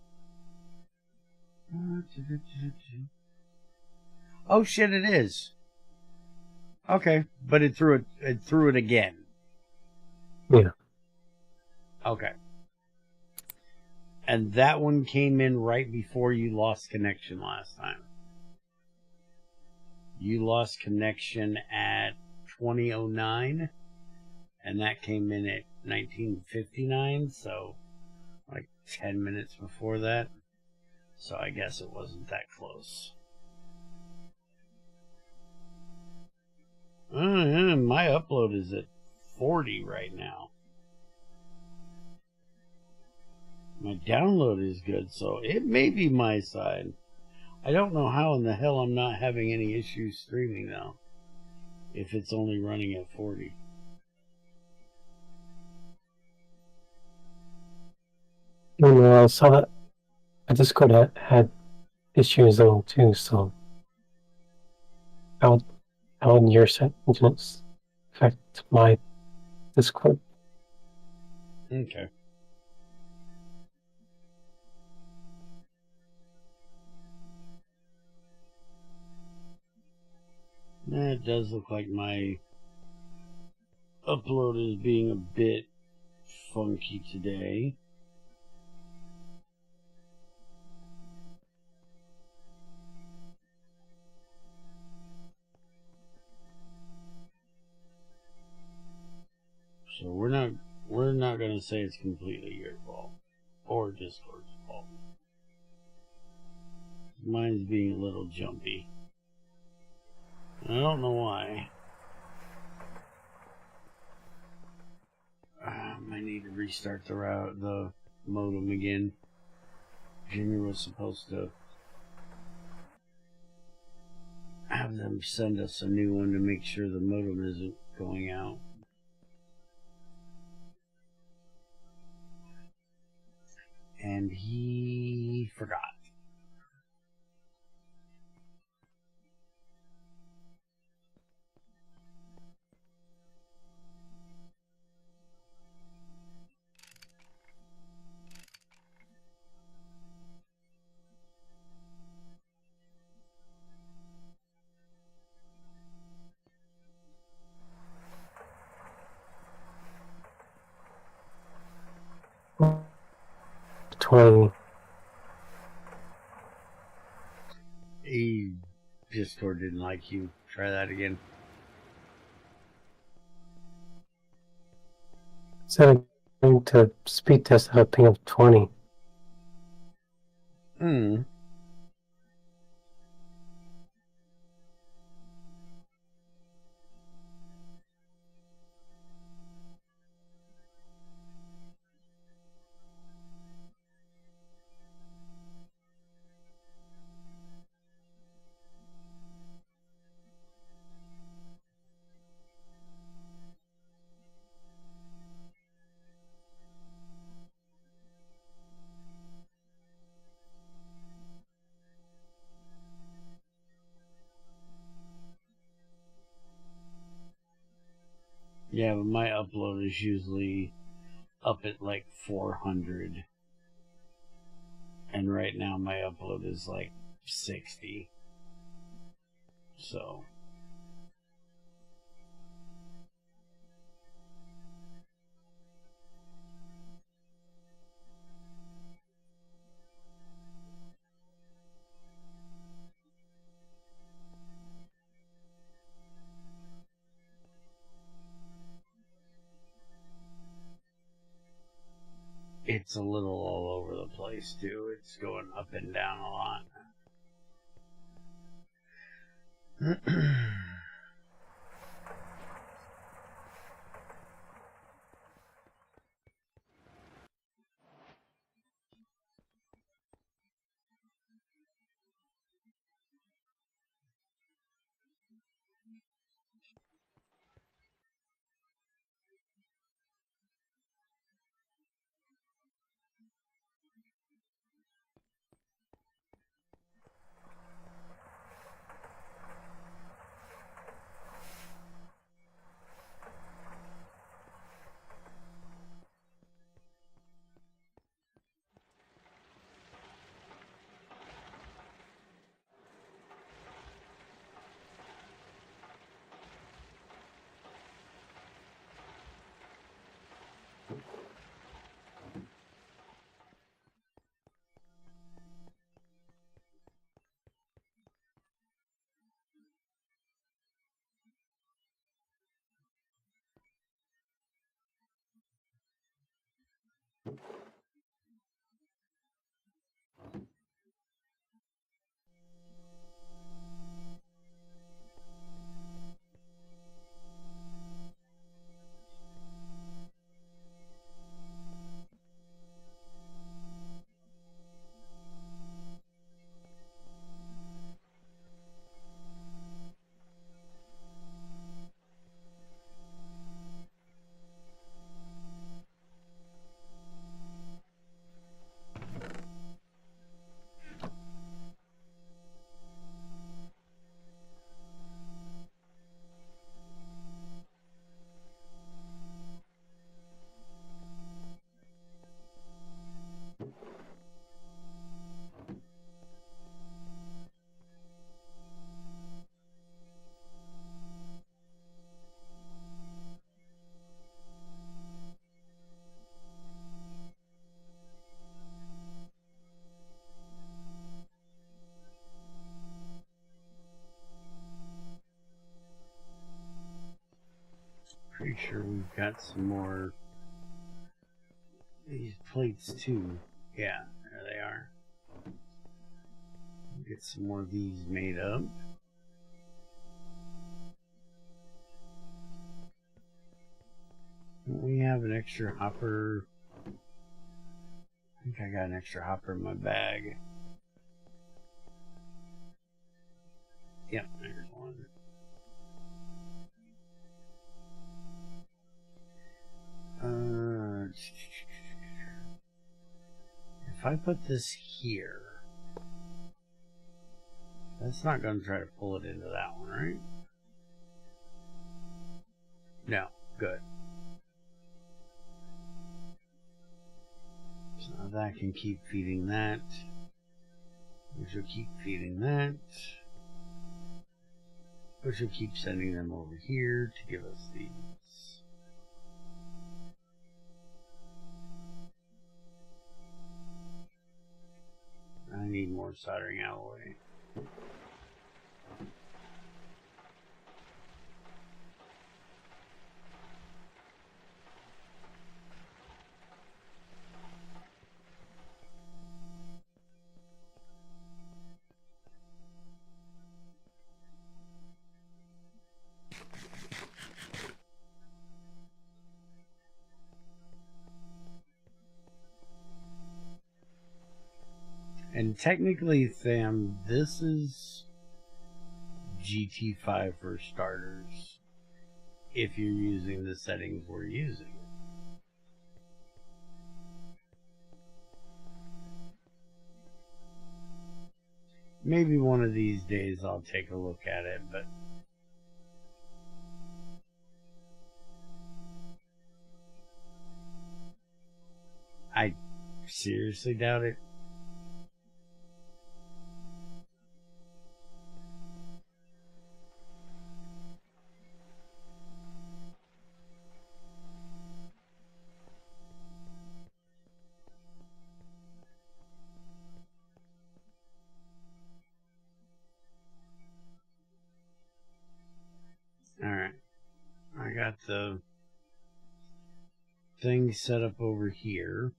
Oh shit, it is. Okay, but it threw it again. Yeah. Okay. And that one came in right before you lost connection last time. You lost connection at 2009, and that came in at 1959, so like 10 minutes before that. So I guess it wasn't that close. My upload is at 40 right now. My download is good, so it may be my side. I don't know how in the hell I'm not having any issues streaming though, if it's only running at 40. And I saw that my Discord had issues though too, so how would your internet affect my Discord? Okay. It does look like my upload is being a bit funky today. So we're not going to say it's completely your fault or Discord's fault. Mine's being a little jumpy. I don't know why. I need to restart the modem again. Junior was supposed to have them send us a new one to make sure the modem isn't going out. And he forgot. Discord didn't like you. Try that again. Instead of to speed test at a ping of 20. Yeah, but my upload is usually up at like 400. And right now my upload is like 60. So it's a little all over the place too. It's going up and down a lot. Pretty sure we've got some more these plates too. Yeah, there they are. Get some more of these made up. We have an extra hopper. I think I got an extra hopper in my bag. Yep, there's one. If I put this here, that's not going to try to pull it into that one, right? No, good. So that can keep feeding that. Which will keep feeding that. Which will keep sending them over here to give us these. I need more soldering alloy. And technically, Sam, this is GT5 for starters, if you're using the settings we're using. Maybe one of these days I'll take a look at it, but I seriously doubt it. Alright. I got the thing set up over here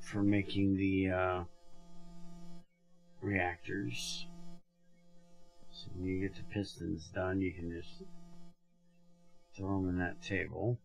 for making the reactors. So when you get the pistons done, you can just throw them in that table.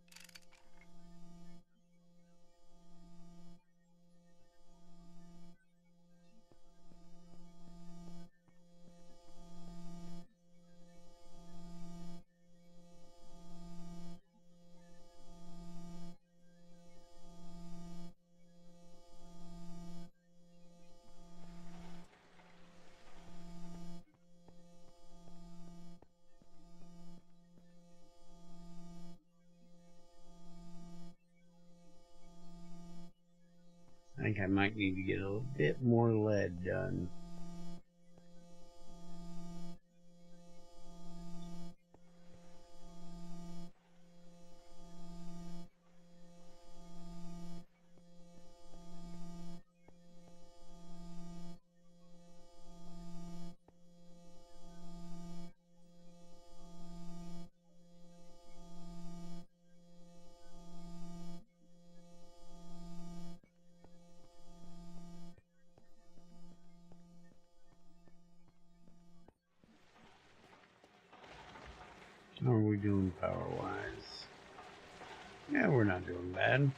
I think I might need to get a little bit more lead done. How are we doing power-wise? Yeah, we're not doing bad.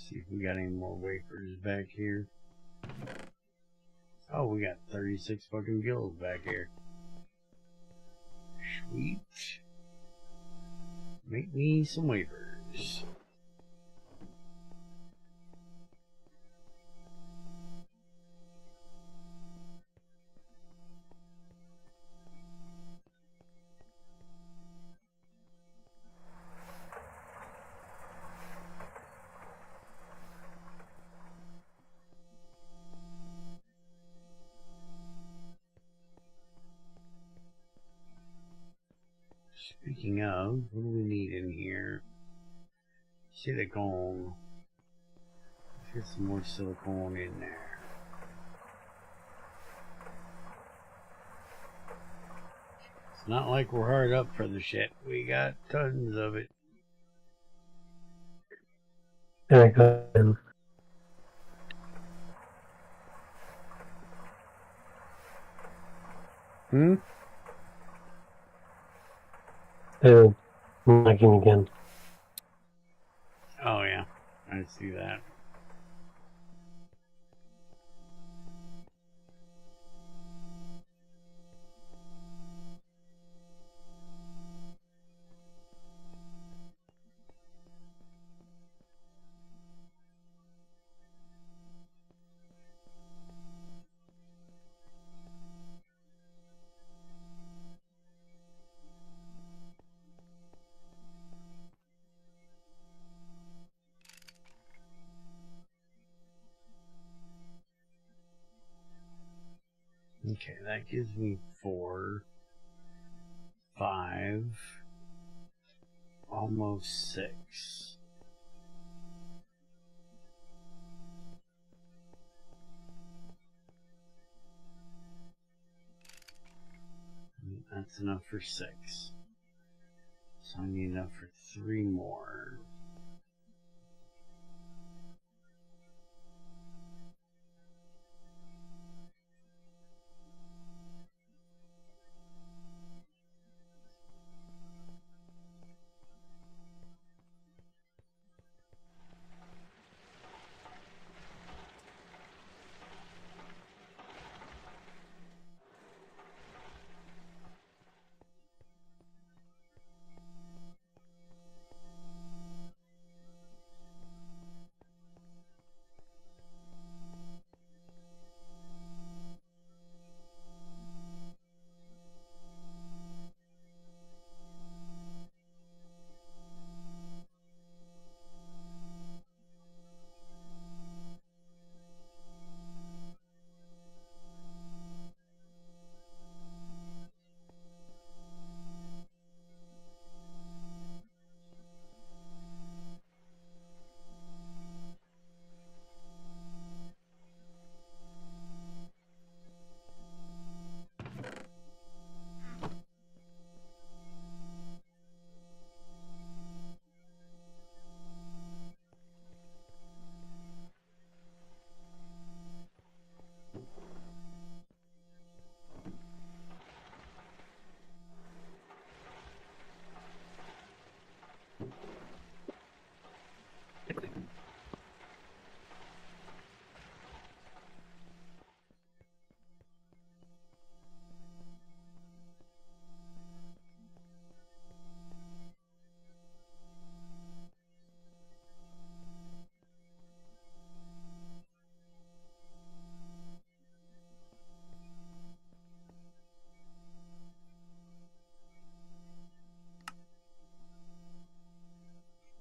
See if we got any more wafers back here. Oh, we got 36 fucking gills back here. Sweet. Make me some wafers. Speaking of, what do we need in here? Silicone. Let's get some more silicone in there. It's not like we're hard up for the shit. We got tons of it. There we go. Lagging again. Oh yeah, I see that. Okay, that gives me 4, 5, almost 6. That's enough for 6. So I need enough for 3 more.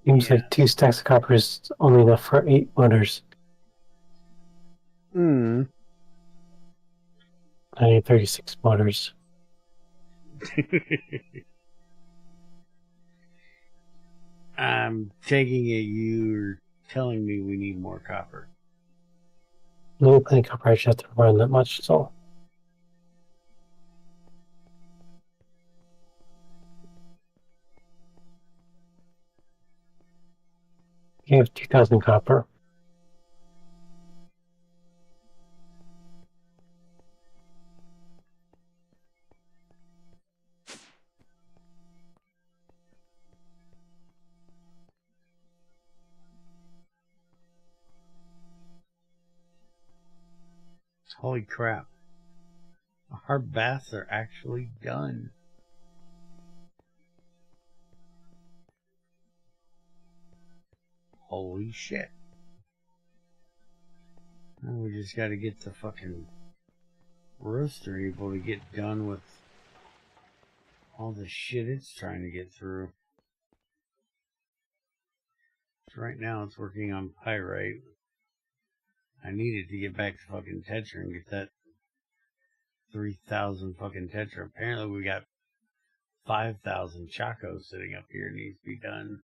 Seems like 2 stacks of copper is only enough for 8 motors. I need 36 motors. I'm taking it you're telling me we need more copper. No, plenty of copper. I just have to run that much, so. You have 2,000 copper. Holy crap. Our baths are actually done. Holy shit. Now we just gotta get the fucking roaster able to get done with all the shit it's trying to get through. So right now it's working on pyrite. I needed to get back to fucking Tetra and get that 3,000 fucking Tetra. Apparently we got 5,000 Chacos sitting up here needs to be done.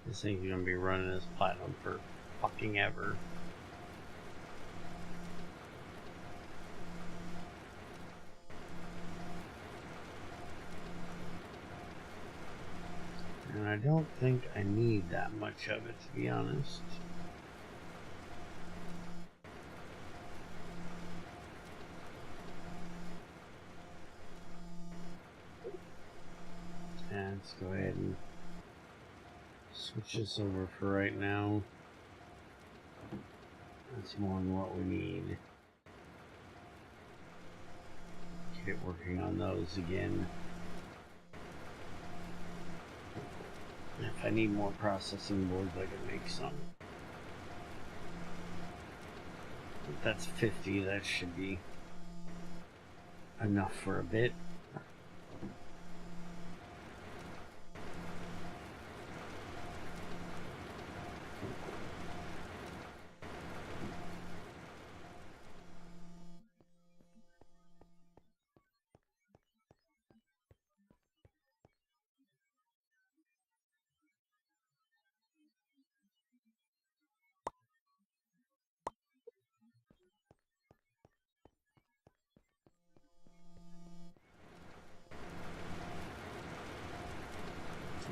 This thing's gonna be running as platinum for fucking ever. And I don't think I need that much of it, to be honest. And let's go ahead and switch this over for right now. That's more than what we need. Get it working on those again. If I need more processing boards, I can make some. If that's 50, that should be enough for a bit.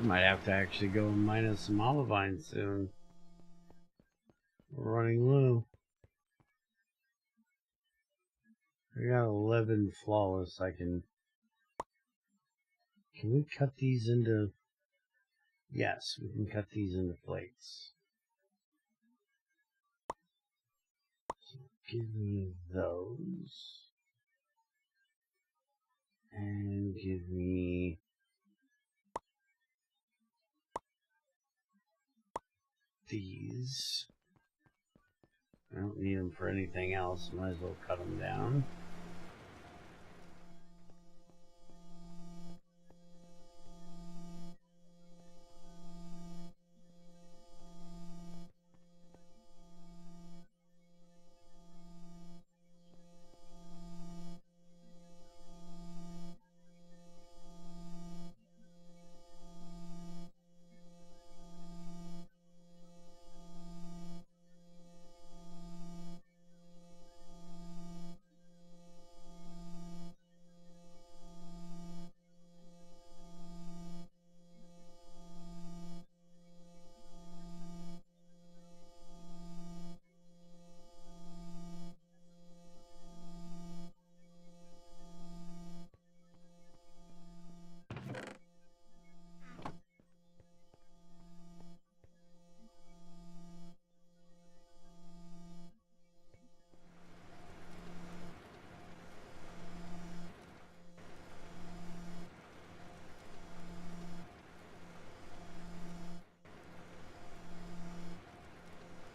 Might have to actually go and mine us some olivine soon. We're running low. I got 11 flawless. Can we cut these into... Yes, we can cut these into plates. So give me those. And give me... these. I don't need them for anything else. Might as well cut them down.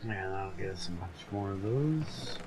And I'll get us a bunch more of those.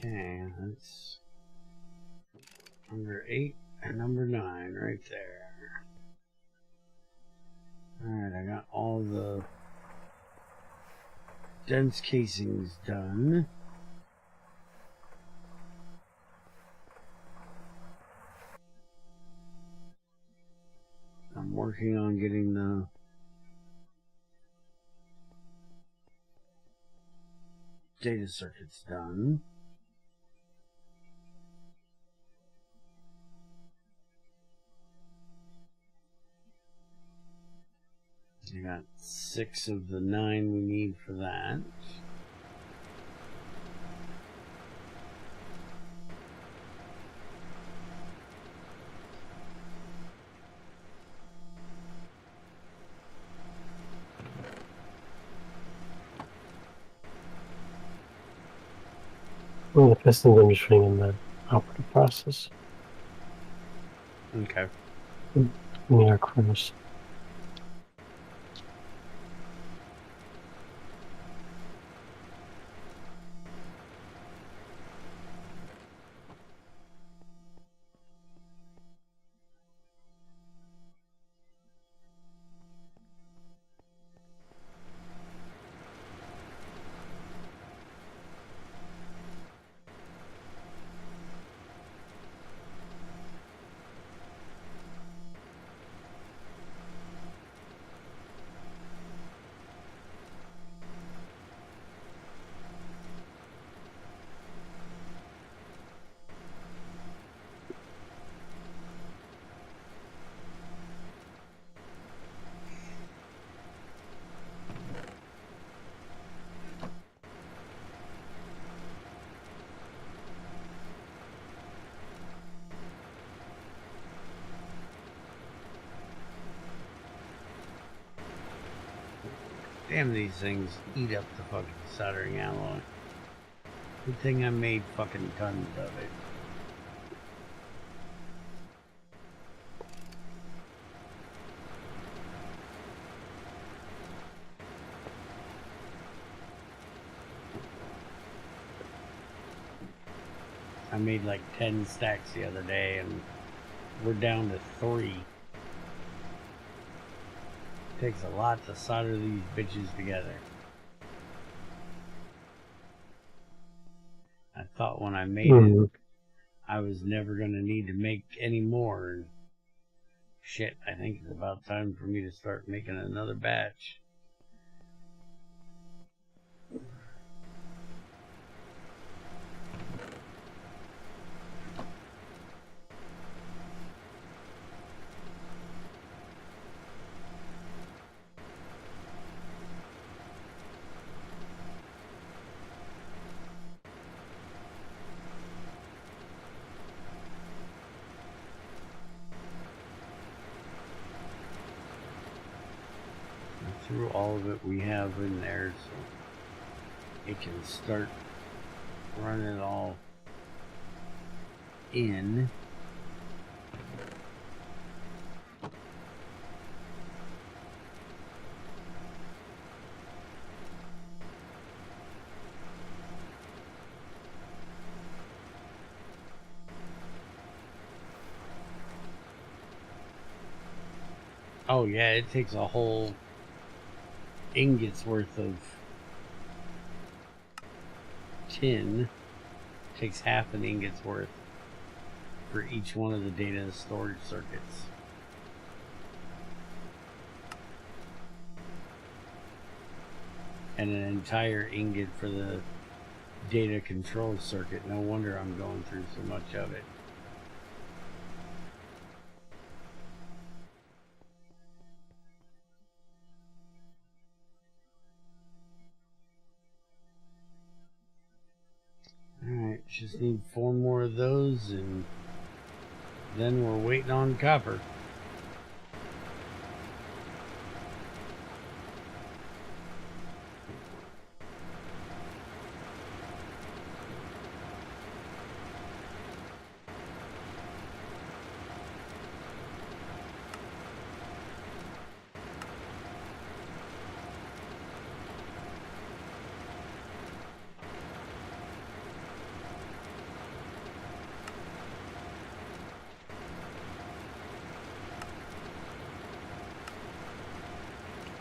Okay, that's number 8 and number 9 right there. Alright, I got all the dense casings done. I'm working on getting the data circuits done. I got 6 of the 9 we need for that. Well, the pistons I'm just putting in the operative process. Okay. In the arc furnace. Damn, these things eat up the fucking soldering alloy. Good thing I made fucking tons of it. I made like 10 stacks the other day and we're down to 3. Takes a lot to solder these bitches together. I thought when I made it, I was never going to need to make any more. And shit, I think it's about time for me to start making another batch. Through all of it we have in there, so it can start running it all in. Oh yeah, it takes a whole ingot's worth of tin. Takes half an ingot's worth for each one of the data storage circuits. And an entire ingot for the data control circuit. No wonder I'm going through so much of it. Alright, just need 4 more of those and then we're waiting on copper.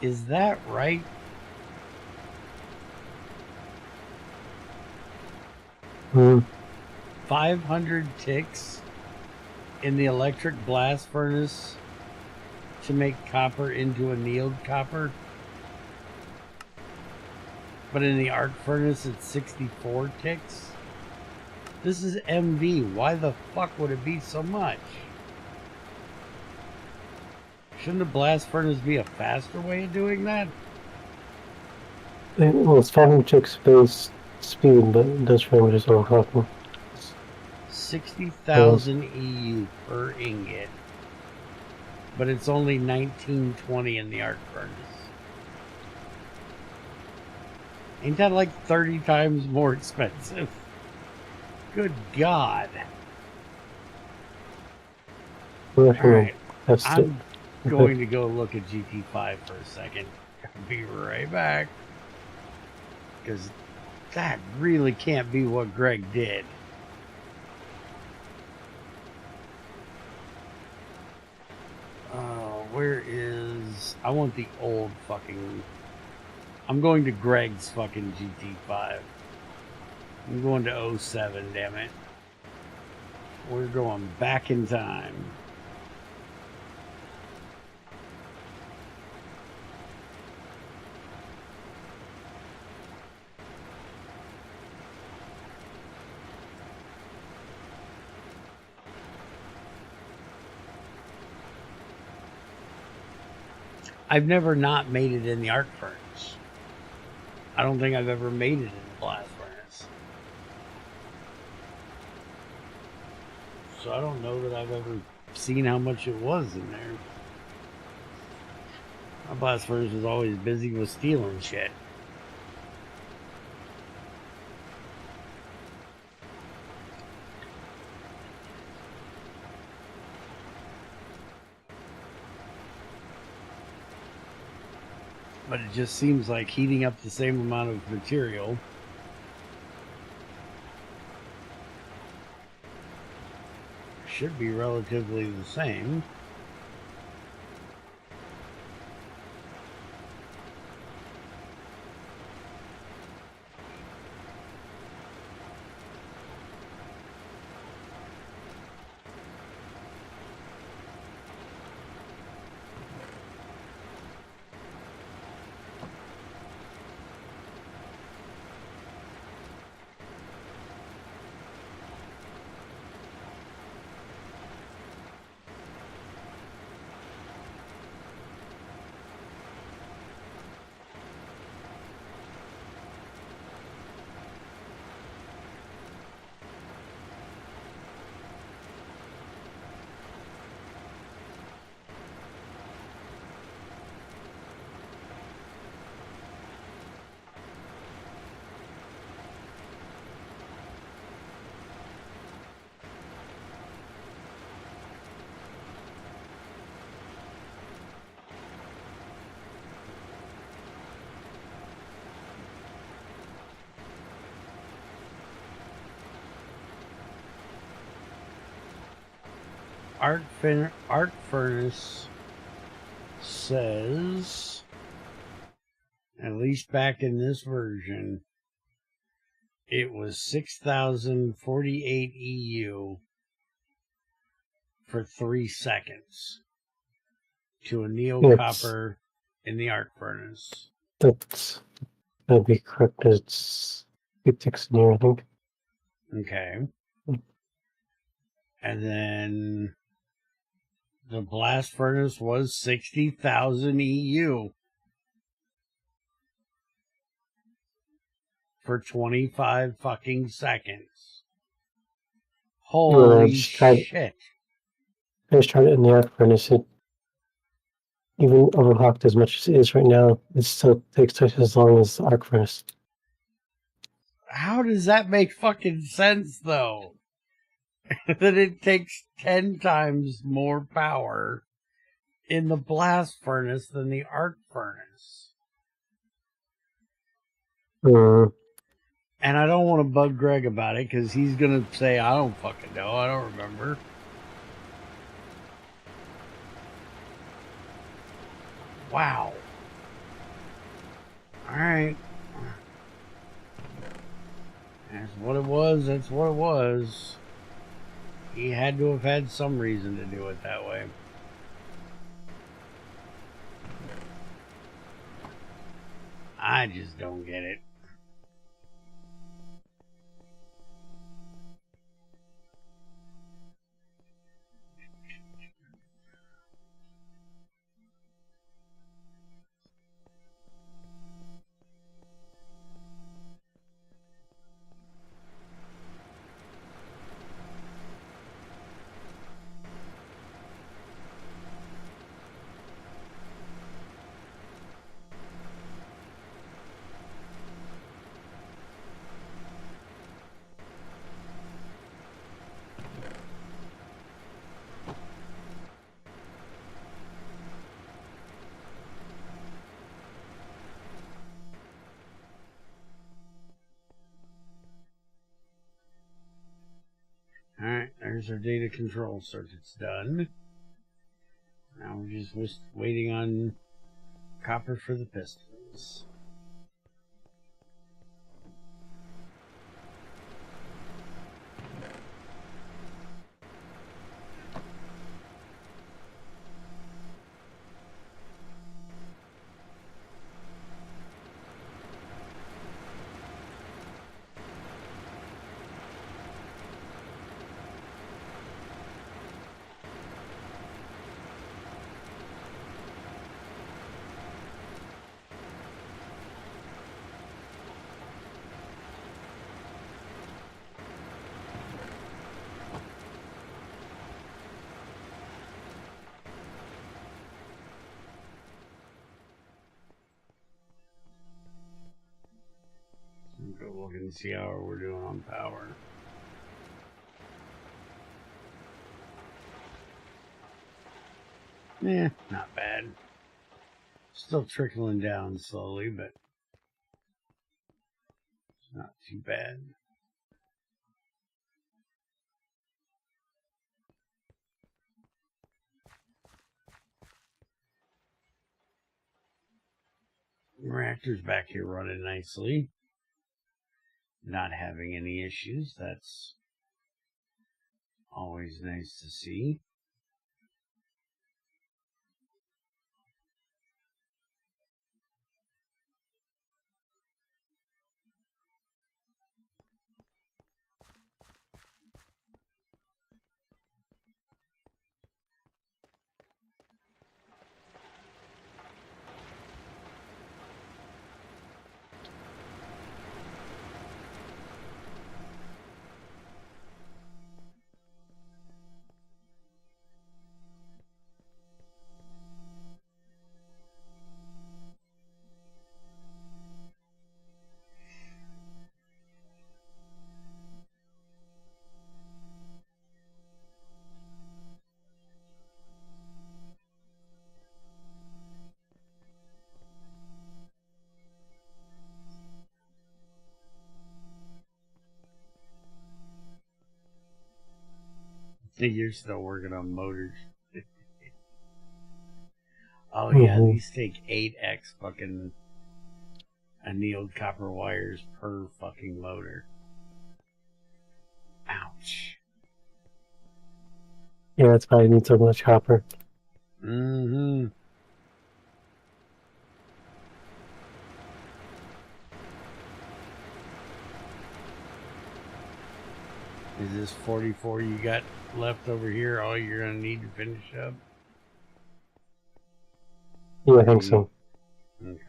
Is that right? Hmm. 500 ticks in the electric blast furnace to make copper into annealed copper? But in the arc furnace it's 64 ticks? This is MV. Why the fuck would it be so much? Shouldn't a blast furnace be a faster way of doing that? Well, it's 500 base speed, but it does frame just on copper. 60,000 EU per ingot. But it's only 1920 in the arc furnace. Ain't that like 30 times more expensive? Good God. Alright, I'm going to go look at GT5 for a second. I'll be right back. Because that really can't be what Greg did. Where is... I want the old fucking... I'm going to Greg's fucking GT5. I'm going to 07, damn it. We're going back in time. I've never not made it in the arc furnace. I don't think I've ever made it in the blast furnace. So I don't know that I've ever seen how much it was in there. My blast furnace was always busy with steel and shit. But it just seems like heating up the same amount of material should be relatively the same. Arc furnace says, at least back in this version, it was 6,048 EU for 3 seconds to anneal copper in the arc furnace. That'd be correct. It's 86 near, I think. Okay. And then the blast furnace was 60,000 EU for 25 fucking seconds. Holy shit. I just tried it in the arc furnace. It, even overclocked as much as it is right now, it still takes twice as long as the arc furnace. How does that make fucking sense, though? That it takes 10 times more power in the blast furnace than the arc furnace. And I don't want to bug Greg about it because he's going to say, I don't fucking know. I don't remember. Wow. Alright. That's what it was. That's what it was. He had to have had some reason to do it that way. I just don't get it. Alright, there's our data control circuits done. Now we're just waiting on copper for the pistons. Go look and see how we're doing on power. Not bad. Still trickling down slowly, but it's not too bad. Reactor's back here running nicely. Not having any issues. That's always nice to see. You're still working on motors. Oh yeah, these take 8x fucking annealed copper wires per fucking motor. Ouch. Yeah, that's why I need so much copper. Mm-hmm. Is this 44 you got left over here all you're going to need to finish up? Yeah, I think so. Okay.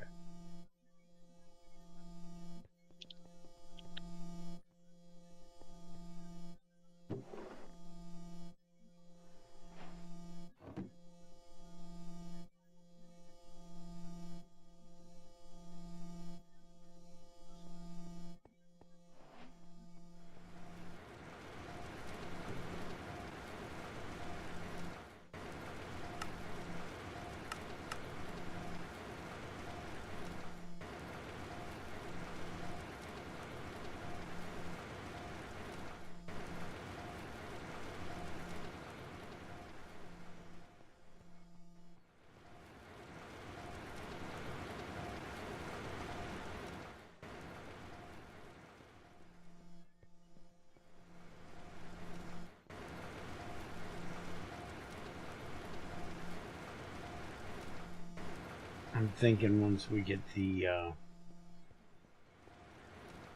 I'm thinking once we get the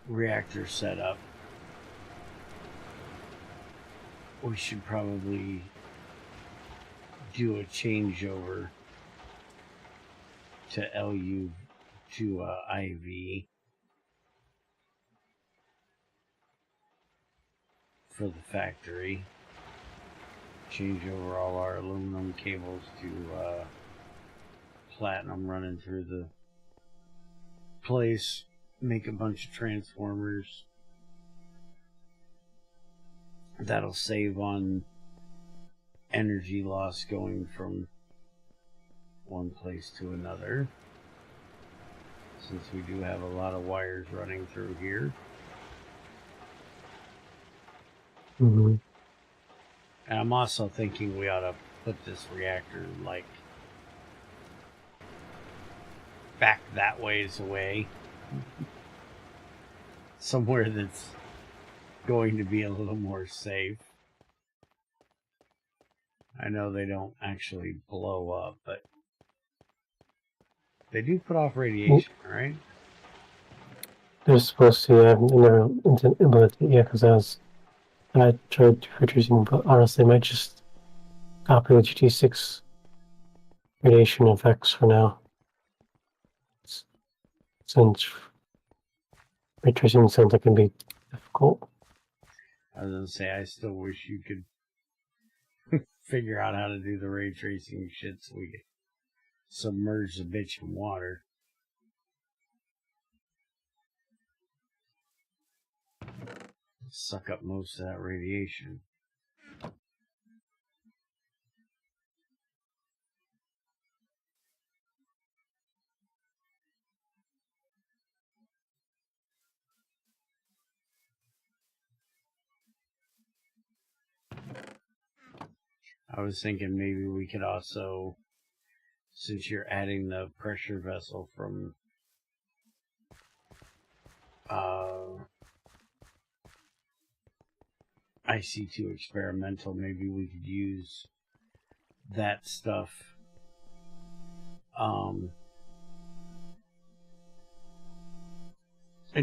reactor set up, we should probably do a changeover to LU to IV for the factory. Change over all our aluminum cables to platinum running through the place. Make a bunch of transformers. That'll save on energy loss going from one place to another, since we do have a lot of wires running through here. Mm-hmm. And I'm also thinking we ought to put this reactor like back that ways away, somewhere that's going to be a little more safe. I know they don't actually blow up, but they do put off radiation, right? They're supposed to. I've never implemented it yet because I tried producing, but honestly, I might just copy the GT6 radiation effects for now. Since ray tracing sounds like it'd be difficult. I was gonna say, I still wish you could figure out how to do the ray tracing shit so we could submerge the bitch in water. Suck up most of that radiation. I was thinking maybe we could also, since you're adding the pressure vessel from IC2 experimental, maybe we could use that stuff and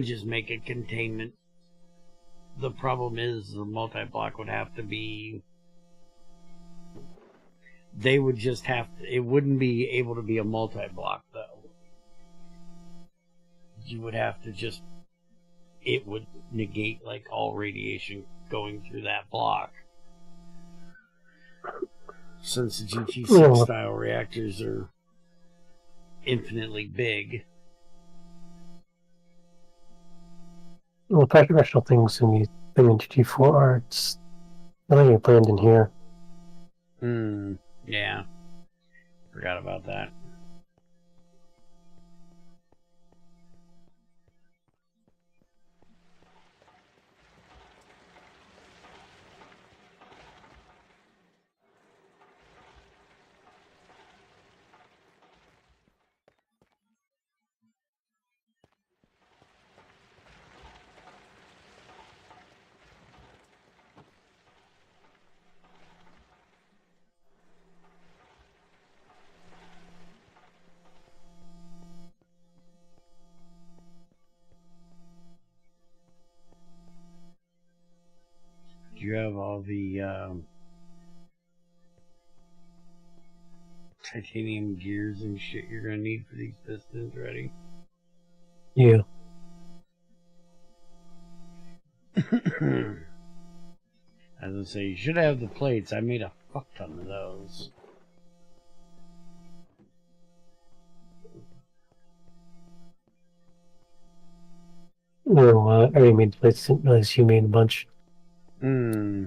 just make a containment. The problem is the multi-block would have to be, they would just have to, it wouldn't be able to be a multi-block though. You would have to just, it would negate like all radiation going through that block. Since the GT6 style reactors are infinitely big. Well, pressure things in the thing in GT4 are it's nothing you planned in here. Yeah. Forgot about that. all the titanium gears and shit you're gonna need for these pistons ready? Yeah. As I say, you should have the plates. I made a fuck ton of those. No, I already made the plates. Didn't realize you made a bunch. Hmm.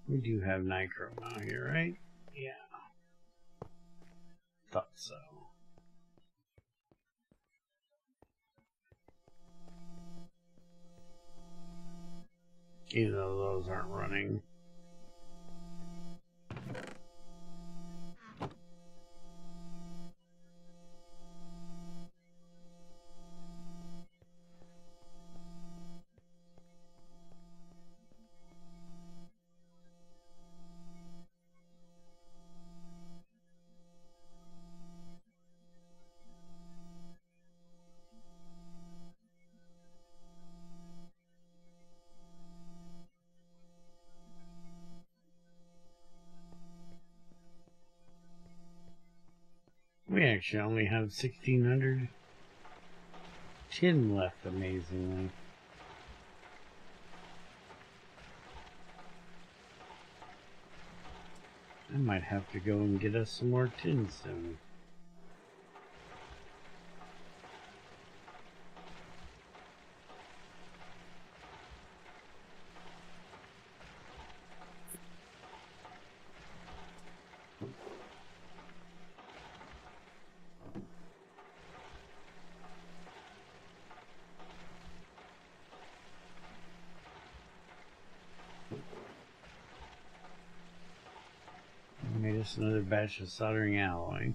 We do have nitro now here, right? Yeah. Thought so. Even though those aren't running. We actually only have 1,600 tin left, amazingly. I might have to go and get us some more tin soon. Made us another batch of soldering alloy.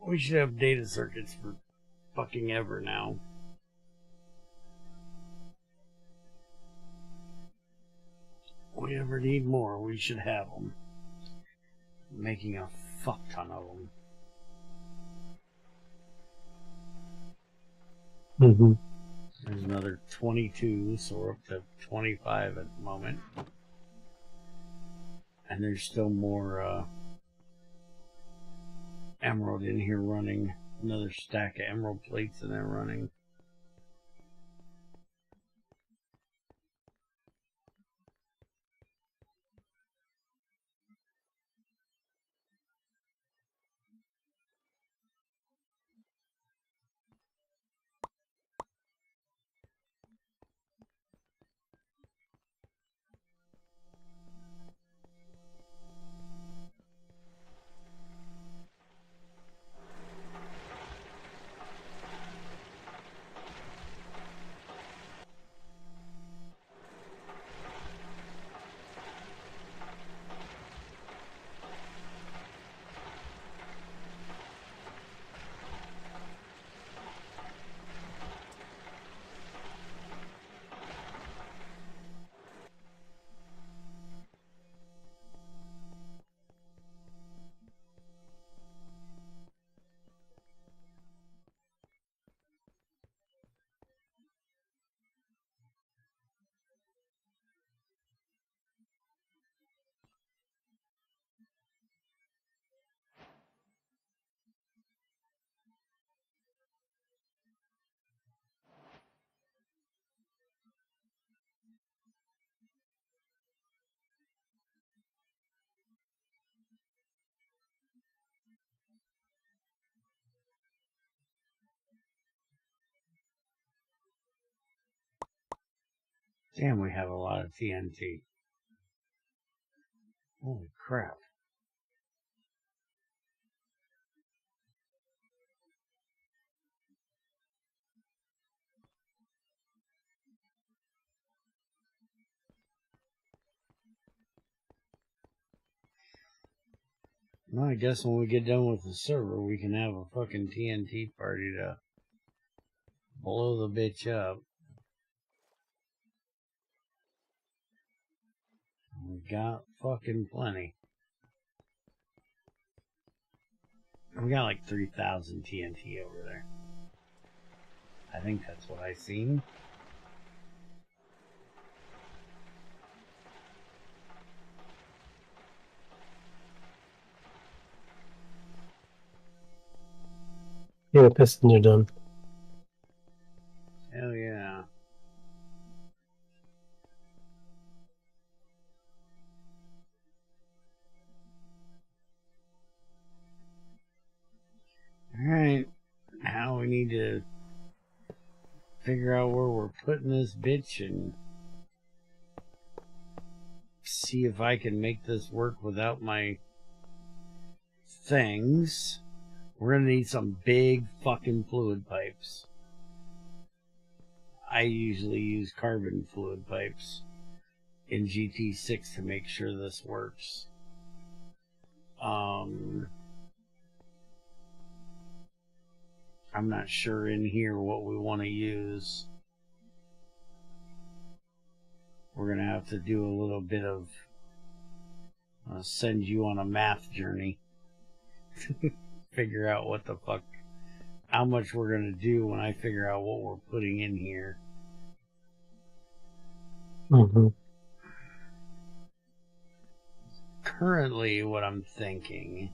We should have data circuits for fucking ever now. If we ever need more, we should have them. Making a fuck ton of them. Mm-hmm. There's another 22, so we're up to 25 at the moment. And there's still more emerald in here running. Another stack of emerald plates in there running. Damn, we have a lot of TNT. Holy crap. Well, I guess when we get done with the server, we can have a fucking TNT party to blow the bitch up. We got fucking plenty. We got like 3,000 TNT over there. I think that's what I seen. Yeah, the pistons are done. Hell yeah. Alright. Now we need to figure out where we're putting this bitch and see if I can make this work without my things. We're gonna need some big fucking fluid pipes. I usually use carbon fluid pipes in GT6 to make sure this works. I'm not sure in here what we want to use. We're gonna have to do a little bit of send you on a math journey. Figure out what the fuck, how much we're gonna do when I figure out what we're putting in here. Mm-hmm. Currently, what I'm thinking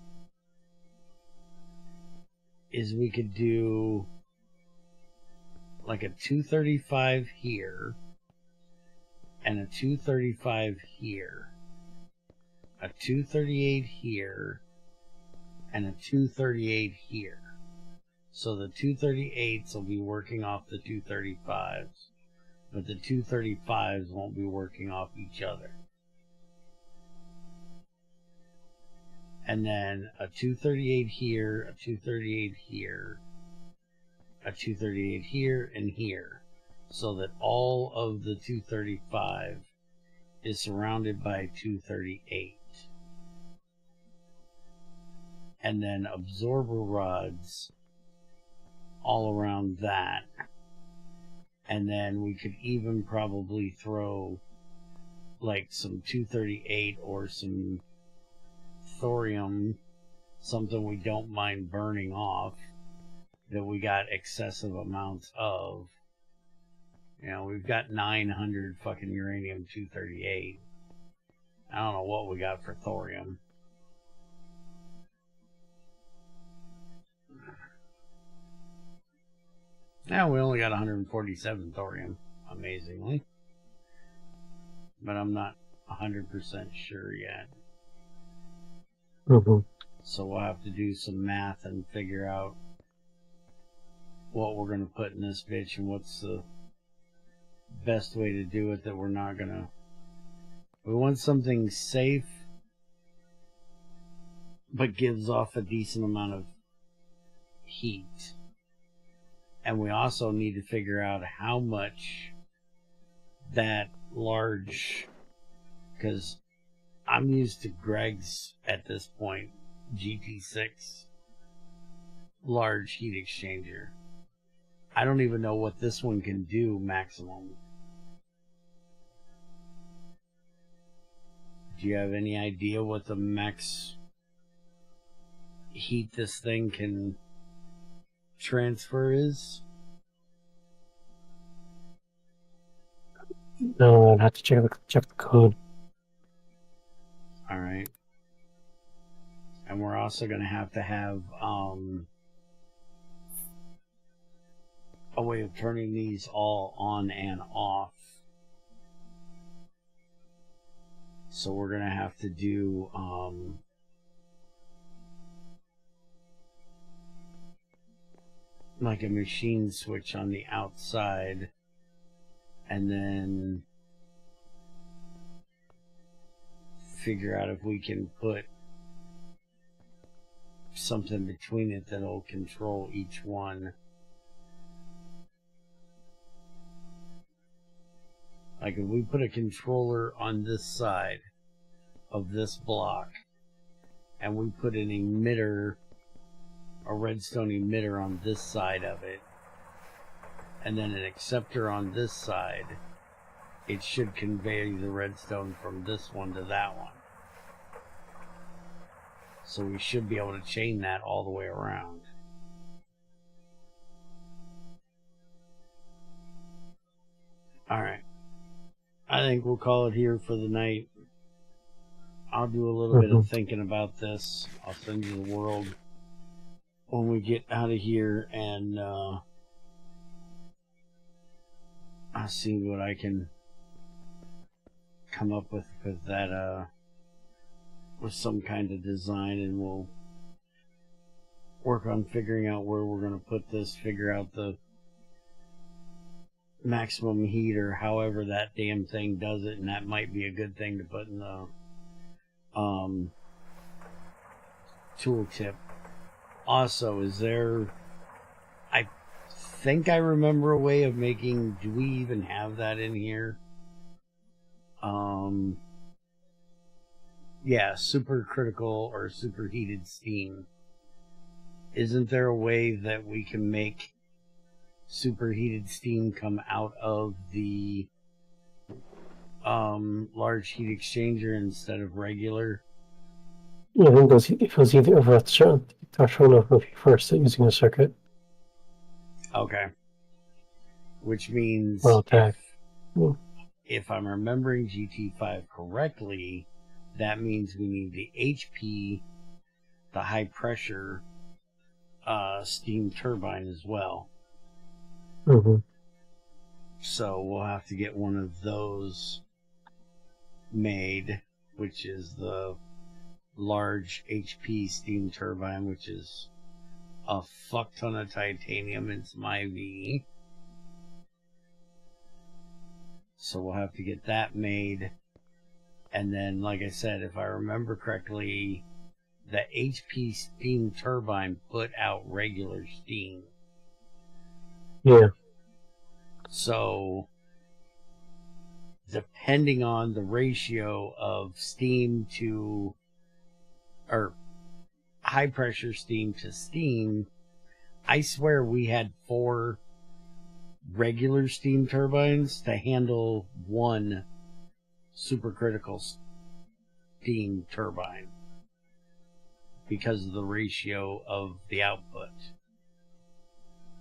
is we could do like a 235 here and a 235 here, a 238 here, and a 238 here. So the 238s will be working off the 235s, but the 235s won't be working off each other. And then a 238 here, a 238 here, a 238 here, and here. So that all of the 235 is surrounded by 238. And then absorber rods all around that. And then we could even probably throw like some 238 or some thorium, something we don't mind burning off, that we got excessive amounts of. You know, we've got 900 fucking uranium 238. I don't know what we got for thorium. Now we only got 147 thorium, amazingly. But I'm not 100% sure yet. Mm-hmm. So we'll have to do some math and figure out what we're going to put in this bitch and what's the best way to do it that we're not going to... We want something safe but gives off a decent amount of heat. And we also need to figure out how much that large... Because I'm used to Greg's, at this point, GT6 large heat exchanger. I don't even know what this one can do maximum. Do you have any idea what the max heat this thing can transfer is? No, I'd have to check the code. Alright. And we're also going to have a way of turning these all on and off. So we're going to have to do like a machine switch on the outside, and then figure out if we can put something between it that'll control each one. Like if we put a controller on this side of this block and we put an emitter, a redstone emitter on this side of it, and then an acceptor on this side, it should convey the redstone from this one to that one. So we should be able to chain that all the way around. Alright. I think we'll call it here for the night. I'll do a little bit of thinking about this. I'll send you the world when we get out of here, and I'll see what I can come up with that, with some kind of design, and we'll work on figuring out where we're going to put this, figure out the maximum heat or however that damn thing does it, and that might be a good thing to put in the tooltip. Also, is there, I think I remember a way of making, do we even have that in here? Yeah, supercritical or superheated steam. Isn't there a way that we can make superheated steam come out of the large heat exchanger instead of regular? Yeah, I think it was either over at the threshold of if you first using a circuit. Okay. Which means if I'm remembering GT5 correctly, that means we need the HP, the high pressure steam turbine as well. So we'll have to get one of those made, which is the large HP steam turbine, which is a fuck ton of titanium and some IV. So we'll have to get that made. And then, like I said, if I remember correctly, the HP steam turbine put out regular steam. Yeah. So, depending on the ratio of steam to, or high pressure steam to steam, I swear we had 4 regular steam turbines to handle one supercritical steam turbine because of the ratio of the output.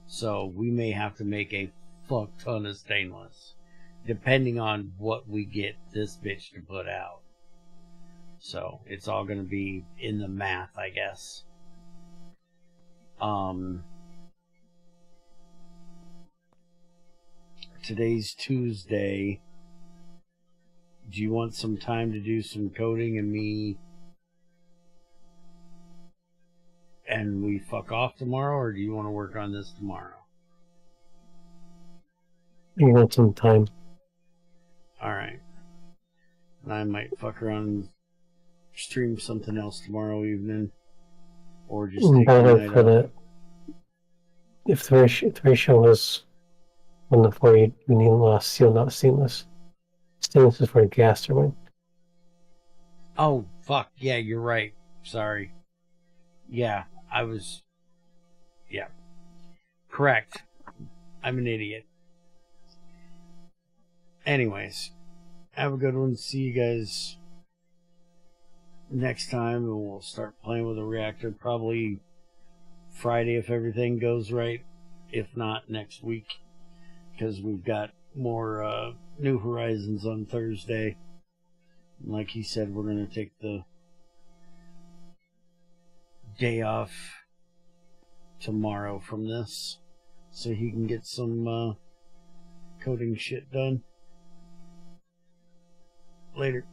So we may have to make a fuck ton of stainless depending on what we get this bitch to put out. So it's all going to be in the math, I guess. Today's Tuesday. Do you want some time to do some coding and we fuck off tomorrow, or do you want to work on this tomorrow? You want some time. Alright. I might fuck around and stream something else tomorrow evening. Or just take the night off. If the ratio was 1:4, you need steel, not stainless. Stainless is for a gas turbine. Oh, fuck. Yeah, you're right. Sorry. Yeah, yeah. Correct. I'm an idiot. Anyways, have a good one. See you guys next time, and we'll start playing with a reactor probably Friday if everything goes right. If not, next week, because we've got more New Horizons on Thursday. And like he said, we're going to take the day off tomorrow from this so he can get some coding shit done. Later.